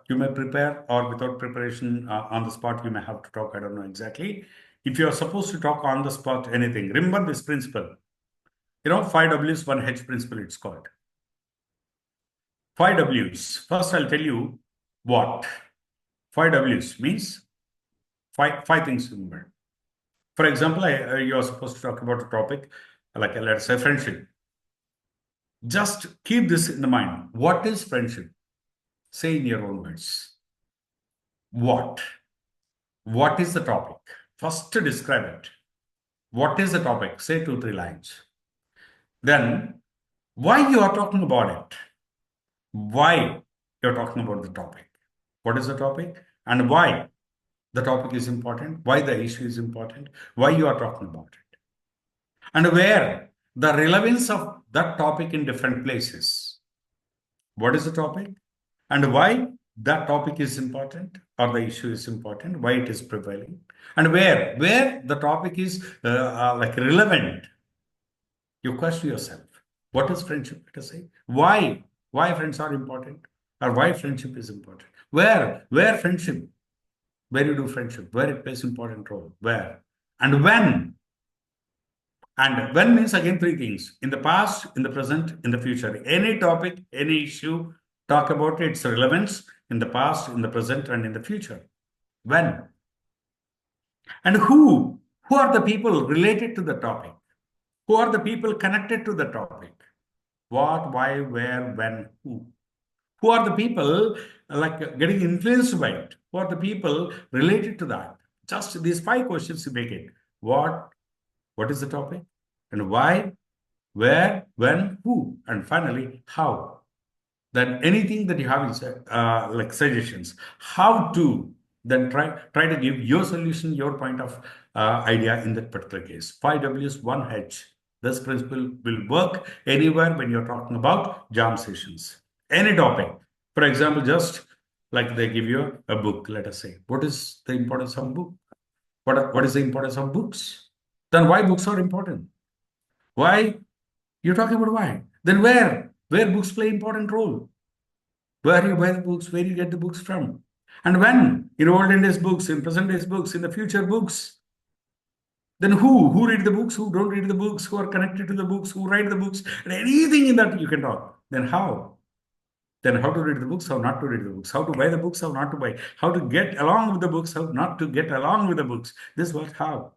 may prepare or without preparation on the spot, you may have to talk. I don't know exactly. If you are supposed to talk on the spot anything, remember this principle. 5 W's, 1 H principle, it's called. 5 W's. First, I'll tell you what. 5 W's means five things to remember. For example, you are supposed to talk about a topic like, let's say, friendship. Just keep this in the mind. What is friendship? Say in your own words. What? What is the topic? First, describe it. What is the topic? Say 2, 3 lines. Then, why you are talking about it? Why you're talking about the topic? What is the topic? And why the topic is important? Why the issue is important? Why you are talking about it? And where the relevance of that topic in different places. What is the topic? And why that topic is important or the issue is important, why it is prevailing, and where the topic is relevant. You question yourself. What is friendship? Let us say. Why friends are important or why friendship is important. Where friendship, where you do friendship, where it plays important role, where and when. And when means again 3 things: in the past, in the present, in the future. Any topic, any issue, talk about its relevance in the past, in the present, and in the future. When? And who are the people related to the topic? Who are the people connected to the topic? What, why, where, when, who? Who are the people getting influenced by it? Who are the people related to that? Just these 5 questions you make it. What is the topic? And why, where, when, who? And finally, how? Then anything that you have is suggestions. How to then try to give your solution, your point of idea in that particular case. 5 W's, 1 H. This principle will work anywhere when you're talking about jam sessions. Any topic. For example, just like they give you a book, let us say. What is the importance of book? What is the importance of books? Then why books are important? Why? You're talking about why. Then where books play important role? Where you buy the books, where you get the books from. And when in olden days books, in present days books, in the future books, then who read the books, who don't read the books, who are connected to the books, who write the books, and anything in that you can talk. Then how? Then how to read the books, how not to read the books, how to buy the books, how not to buy, how to get along with the books, how not to get along with the books. This was how.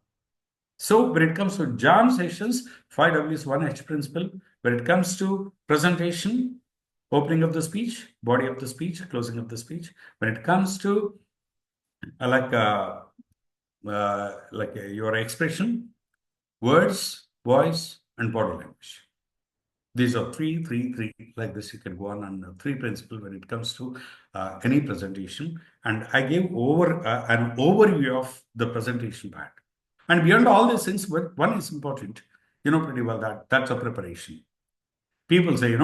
So when it comes to jam sessions, 5W is 1H principle. When it comes to presentation, opening of the speech, body of the speech, closing of the speech. When it comes to your expression, words, voice, and body language. These are three, like this. You can go on three principles when it comes to any presentation. And I gave an overview of the presentation part. And beyond all these things, one is important. You know pretty well that's a preparation. People say,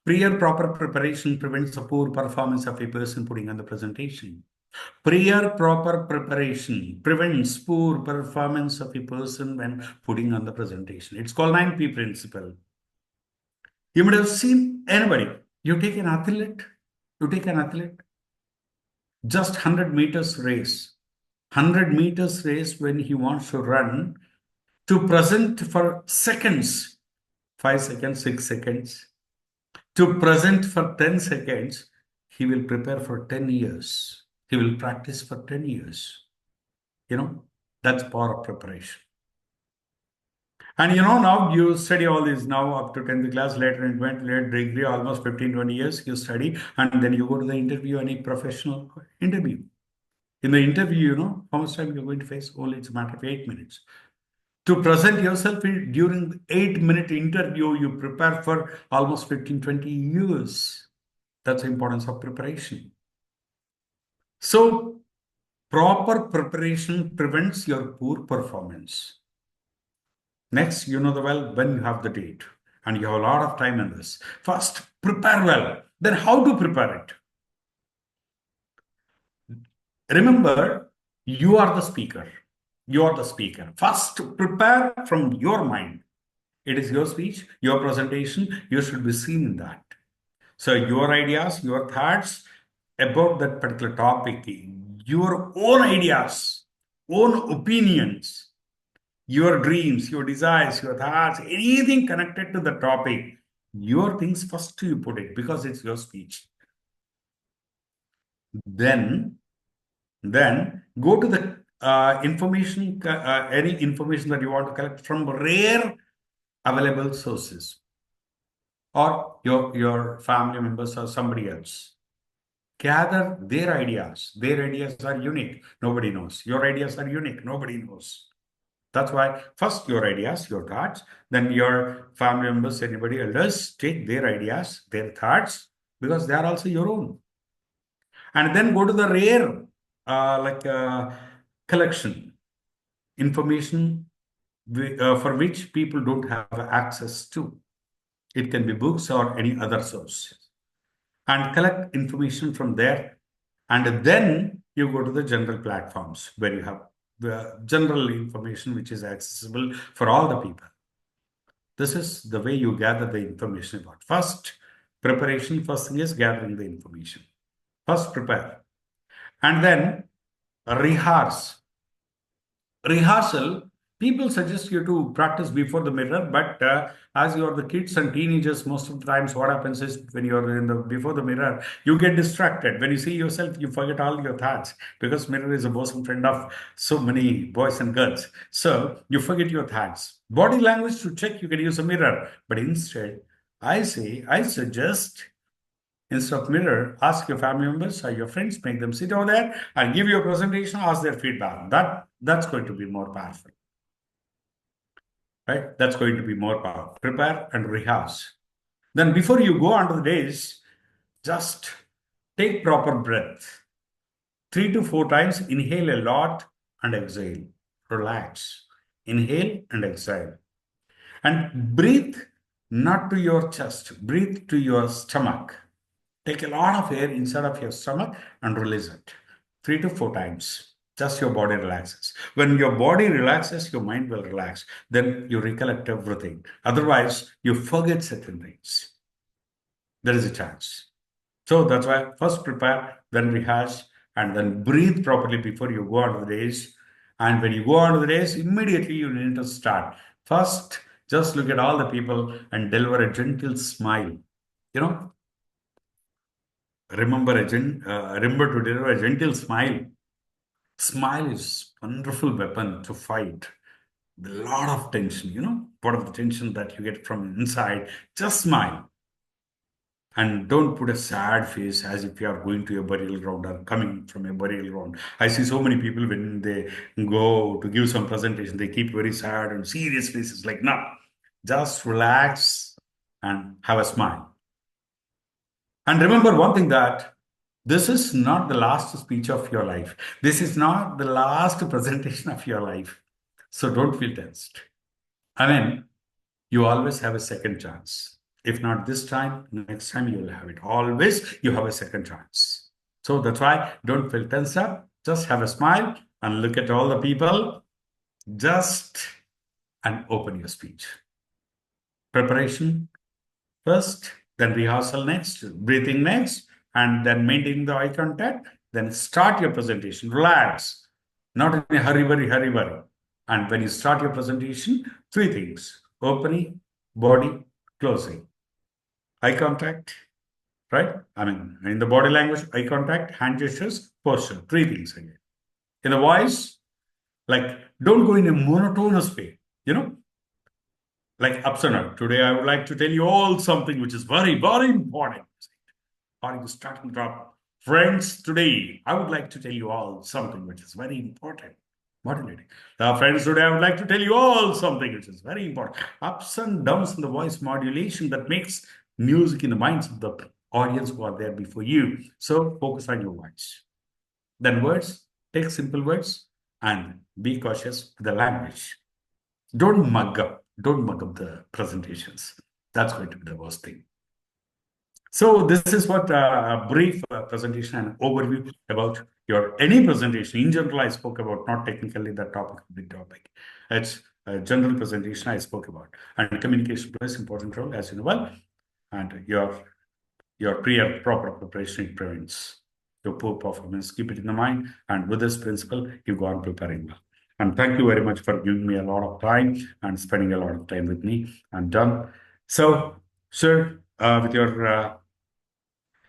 prior proper preparation prevents a poor performance of a person putting on the presentation. Prior proper preparation prevents poor performance of a person when putting on the presentation. It's called 9P principle. You might have seen anybody. You take an athlete, just 100 meters race. 100 meters race when he wants to run, to present for seconds, 5 seconds, 6 seconds, to present for 10 seconds, he will prepare for 10 years. He will practice for 10 years. That's power of preparation. And now you study all this now up to 10th class, later in 20th, later degree, almost 15, 20 years you study, and then you go to the interview, any professional interview. In the interview, how much time you're going to face? Only it's a matter of 8 minutes. To present yourself during the 8-minute interview, you prepare for almost 15, 20 years. That's the importance of preparation. So, proper preparation prevents your poor performance. Next, when you have the date and you have a lot of time in this. First, prepare well. Then how to prepare it? Remember, you are the speaker. You are the speaker. First, prepare from your mind. It is your speech, your presentation. You should be seen in that. So your ideas, your thoughts about that particular topic, your own ideas, own opinions, your dreams, your desires, your thoughts, anything connected to the topic, your things first you put it because it's your speech. Then go to the information, any information that you want to collect from rare available sources, or your family members or somebody else. Gather their ideas. Their ideas are unique. Nobody knows. Your ideas are unique. Nobody knows. That's why first your ideas, your thoughts, then your family members, anybody elders, take their ideas, their thoughts, because they are also your own. And then go to the rare collection, information for which people don't have access to. It can be books or any other source. And collect information from there. And then you go to the general platforms where you have the general information which is accessible for all the people. This is the way you gather the information about. First, preparation. First thing is gathering the information. First, prepare. And then rehearse. Rehearsal, people suggest you to practice before the mirror, but as you are the kids and teenagers, most of the times what happens is when you're before the mirror, you get distracted. When you see yourself, you forget all your thoughts because mirror is a bosom friend of so many boys and girls. So you forget your thoughts. Body language to check, you can use a mirror, but instead, I suggest, instead of mirror, ask your family members or your friends, make them sit over there and give you a presentation, ask their feedback. That's going to be more powerful. Right? That's going to be more powerful. Prepare and rehearse. Then before you go on to the days, just take proper breath. 3 to 4 times, inhale a lot and exhale. Relax. Inhale and exhale. And breathe not to your chest, breathe to your stomach. Take a lot of air inside of your stomach and release it 3 to 4 times. Just your body relaxes. When your body relaxes, your mind will relax. Then you recollect everything. Otherwise, you forget certain things. There is a chance. So that's why first prepare, then rehearse, and then breathe properly before you go on to the days. And when you go on to the days, immediately you need to start. First, just look at all the people and deliver a gentle smile. You know, remember to deliver a gentle smile. Smile is a wonderful weapon to fight a lot of tension. What are the tension that you get from inside? Just smile. And don't put a sad face as if you are going to a burial ground or coming from a burial ground. I see so many people when they go to give some presentation, they keep very sad and serious faces. Like, no, just relax and have a smile. And remember one thing, that this is not the last speech of your life. This is not the last presentation of your life. So don't feel tensed. I mean, you always have a second chance. If not this time, next time you will have it. Always you have a second chance. So that's why don't feel tense up. Just have a smile and look at all the people. And open your speech. Preparation first, then rehearsal next, breathing next, and then maintaining the eye contact. Then start your presentation. Relax. Not in a hurry. And when you start your presentation, 3 things: opening, body, closing. Eye contact, right? I mean, in the body language, eye contact, hand gestures, posture. 3 things again. In the voice, like, don't go in a monotonous way, like Apsana. Today, I would like to tell you all something which is very, very important. Or you start and drop. Friends, today, I would like to tell you all something which is very important. Modulating. Friends, today I would like to tell you all something which is very important. Ups and downs in the voice modulation that makes music in the minds of the audience who are there before you. So focus on your voice. Then words, take simple words and be cautious with the language. Don't mug up the presentations. That's going to be the worst thing. So this is what a brief presentation and overview about your any presentation. In general, I spoke about, not technically the topic, the topic. It's a general presentation I spoke about. And communication plays an important role, as you know well. And your proper preparation, it prevents your poor performance. Keep it in the mind. And with this principle, you go on preparing well. And thank you very much for giving me a lot of time and spending a lot of time with me. I'm done. So, sir, with your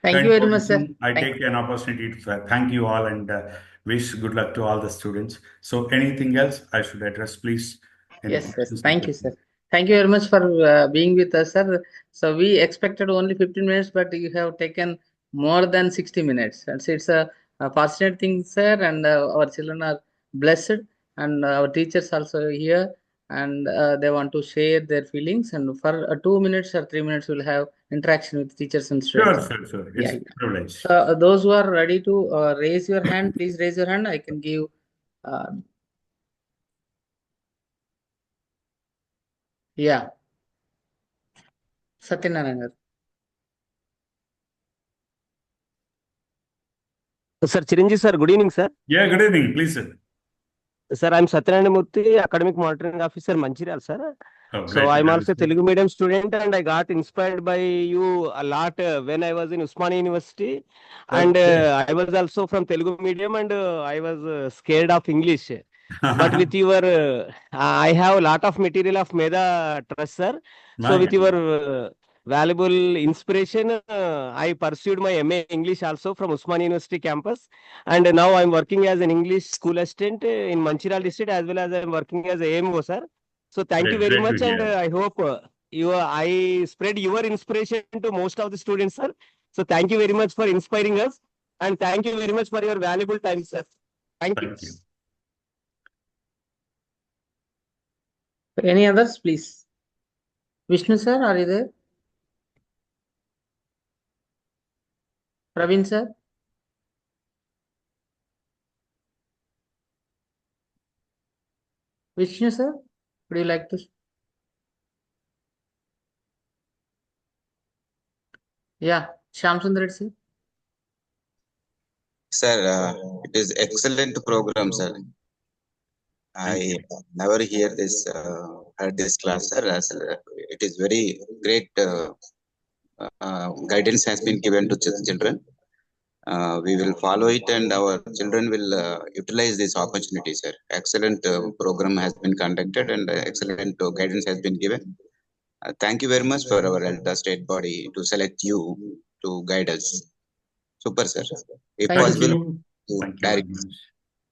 Thank you very much, sir. I take an opportunity to thank you all and wish good luck to all the students. So anything else I should address, please? Yes. Thank you, sir. Thank you very much for being with us, sir. So we expected only 15 minutes, but you have taken more than 60 minutes. And so it's a fortunate thing, sir. And our children are blessed, and our teachers also here, and they want to share their feelings. And for 2 minutes or 3 minutes, we'll have interaction with teachers and students. Sure. It's a privilege. Those who are ready to raise your hand, please raise your hand. I can give. Yeah. Satyanarayana. Sir, Chiranjeevi sir, good evening, sir. Yeah, good evening. Please, sir. Sir, I'm Satyanarayana Murthy, Academic Monitoring Officer, Manchiral, sir. Oh, So I'm also a Telugu medium student, and I got inspired by you a lot when I was in Usmania University. And I was also from Telugu medium, and I was scared of English. But with your, I have a lot of material of Medha Trust, sir. So with your valuable inspiration, I pursued my MA English also from Usmania University campus. And now I'm working as an English school assistant in Manchiral district, as well as I'm working as a AMO, sir. So thank you very much, and I hope I spread your inspiration to most of the students, sir. So thank you very much for inspiring us, and thank you very much for your valuable time, sir. Thank you. Any others, please? Vishnu sir, are you there? Praveen sir? Vishnu sir, would you like to? Yeah, Shamsundar sir. Sir, it is excellent program, sir. I never heard this class, sir. It is very great guidance has been given to children. We will follow it, and our children will utilize this opportunity, sir. Excellent program has been conducted, and excellent guidance has been given. Thank you very much for our Elta state body to select you to guide us. Super, sir. If Thank you, Thank sir. possible, you. to Thank you very direct. much.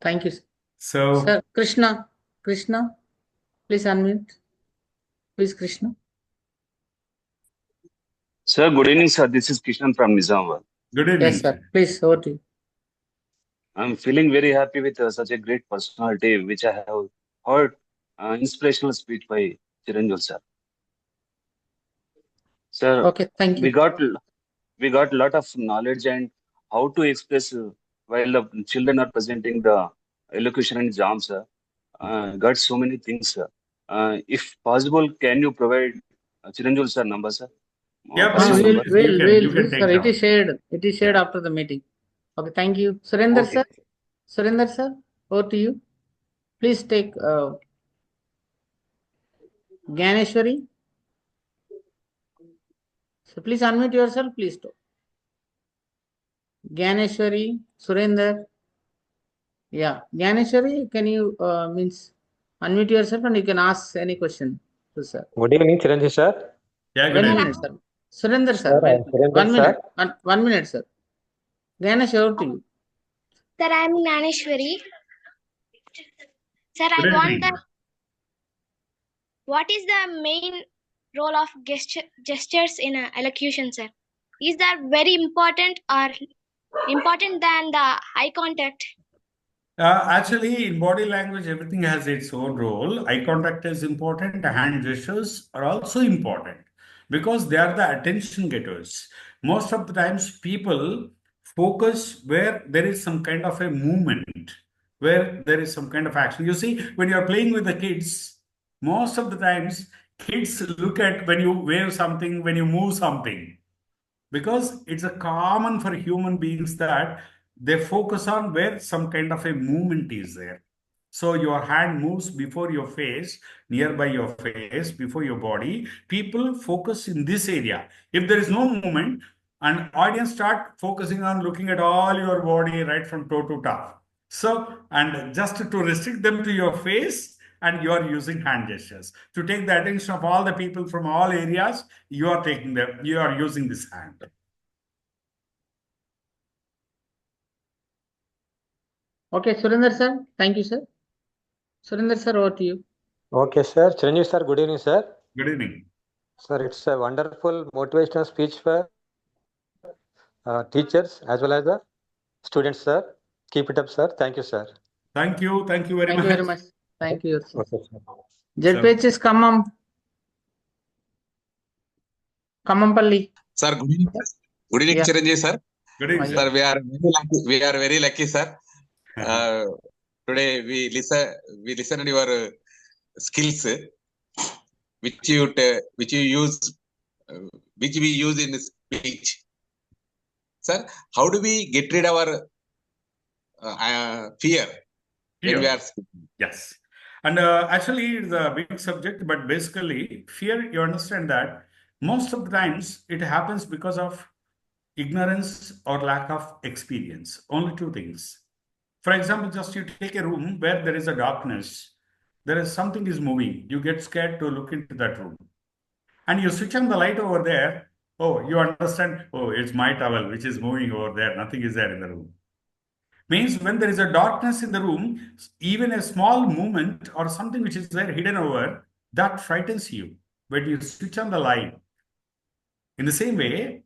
Thank you, sir. So, Sir, Krishna, please unmute. Please, Krishna. Sir, good evening, sir. This is Kishan from Nizamabad. good evening, Yes, sir. Please, over to you. I'm feeling very happy with such a great personality, which I have heard inspirational speech by Chiranjeevi, sir. Sir, Okay, thank we you. got a lot of knowledge and how to express while the children are presenting the elocution and jam, sir. Got so many things, sir. If possible, can you provide Chiranjeevi sir number, sir? Yeah, Personal please, number. please. You can Sir, take it down. is shared. It is shared Yeah. after the meeting. Okay, thank you. Surrender, Okay. sir. Surrender, sir. Over to you. Please take Ganeshwari. So please unmute yourself. Please talk. Ganeshwari, Surrender. Yeah, Ganeshwari, can you means unmute yourself and you can ask any question to sir. Good evening, Chiranjeevi sir. Yeah, good 1 evening. minute, sir. Surrender, sir. Sir, I am Surrender, 1 minute. sir. 1 minute, sir. Ganesh, over to you. Sir, I am Gnaneshwari. Sir, Good I want evening. the what is the main role of gestures in elocution, sir? Is that very important or important than the eye contact? Actually, in body language, everything has its own role. Eye contact is important. Hand gestures are also important because they are the attention getters. Most of the times, people focus where there is some kind of a movement, where there is some kind of action. You see, when you are playing with the kids, most of the times, kids look at when you wave something, when you move something, because it's a common for human beings that they focus on where some kind of a movement is there. So your hand moves before your face, nearby your face, before your body. People focus in this area. If there is no movement, and audience start focusing on looking at all your body right from toe to top. So, and just to restrict them to your face, and you are using hand gestures to take the attention of all the people from all areas. You are taking them. You are using this hand. Okay, Surrender, sir. Thank you, sir. Surrender, sir, over to you. Okay, sir. Chiranjeevi sir, good evening, sir. Good evening. Sir, it's a wonderful motivational speech for teachers as well as the students, sir. Keep it up, sir. Thank you, sir. Thank you. Thank you very Thank much. you very much. Thank you, sir. Okay, sir. ZPHS Kamampalli. Sir, good evening. Good evening, Yeah. Chiranjeevi sir. Good evening, Yeah. Sir, we are very lucky. We are very lucky, sir. Today we listened your skills, which you use, which we use in speech. Sir, how do we get rid of our fear when we Fear. are speaking? Yes. And actually, it's a big subject, but basically, fear, you understand that most of the times it happens because of ignorance or lack of experience. Only two things. For example, just you take a room where there is a darkness, there is something is moving. You get scared to look into that room. And you switch on the light over there. Oh, you understand, oh, it's my towel which is moving over there. Nothing is there in the room. Means when there is a darkness in the room, even a small movement or something which is there hidden over, that frightens you. When you switch on the light. In the same way,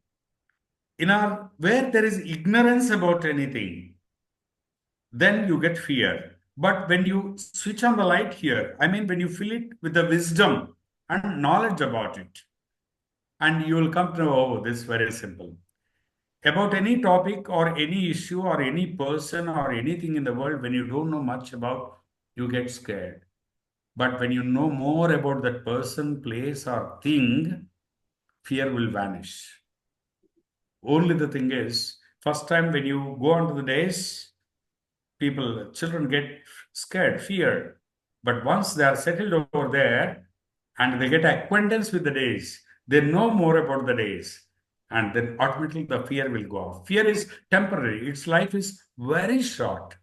where there is ignorance about anything, then you get fear. But when you switch on the light here, I mean, when you fill it with the wisdom and knowledge about it, and you will come to know, oh, this is very simple. About any topic or any issue or any person or anything in the world, when you don't know much about, you get scared. But when you know more about that person, place, or thing, fear will vanish. Only the thing is, first time when you go on to the days, children get scared, feared. But once they are settled over there and they get acquaintance with the days, they know more about the days. and then automatically the fear will go off. Fear is temporary. Its life is very short.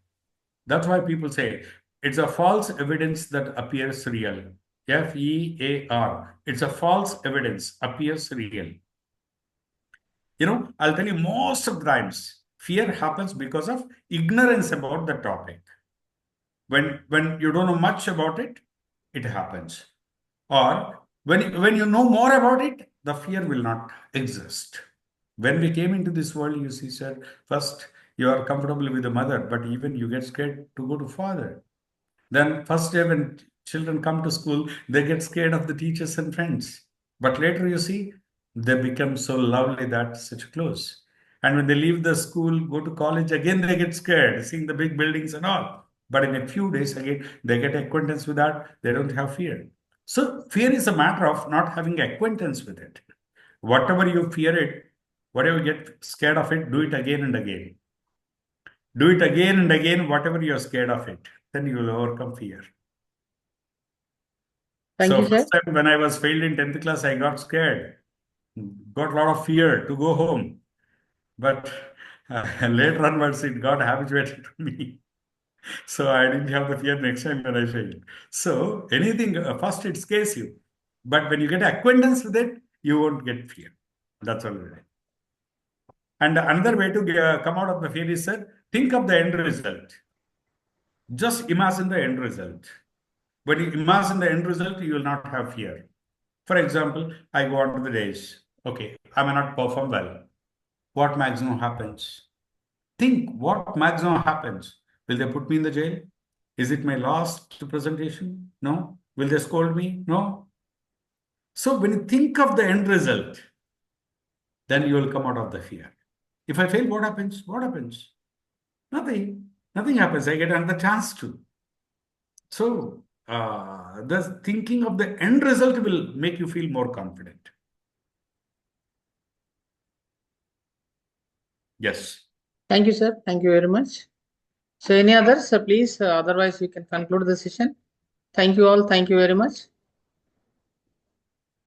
That's why people say it's a false evidence that appears real. FEAR. It's a false evidence appears real. You know, I'll tell you, most of the times fear happens because of ignorance about the topic. When you don't know much about it, it happens. Or when you know more about it, the fear will not exist. When we came into this world, you see, sir, first you are comfortable with the mother, but even you get scared to go to father. Then first day when children come to school, they get scared of the teachers and friends. But later you see, they become so lovely that such close. And when they leave the school, go to college, again they get scared, seeing the big buildings and all. But in a few days, again, they get acquaintance with that. They don't have fear. So fear is a matter of not having acquaintance with it. Whatever you fear it, whatever you get scared of it, do it again and again. Do it again and again, whatever you're scared of it. Then you will overcome fear. Thank you, sir. First time when I was failed in 10th class, I got scared. Got a lot of fear to go home. But later onwards, it got habituated to me. So I didn't have the fear next time when I failed. So anything, first it scares you. But when you get acquaintance with it, you won't get fear. That's all right. And another way to come out of the fear is, sir, think of the end result. Just imagine the end result. When you imagine the end result, you will not have fear. For example, I go on to the days. Okay, I may not perform well. What maximum happens? Think what maximum happens. Will they put me in the jail? Is it my last presentation? No. Will they scold me? No. So when you think of the end result, then you will come out of the fear. If I fail, what happens? What happens? Nothing. Nothing happens. I get another chance to. So the thinking of the end result will make you feel more confident. Yes. Thank you, sir. Thank you very much. So any others, please, otherwise we can conclude the session. Thank you all. Thank you very much.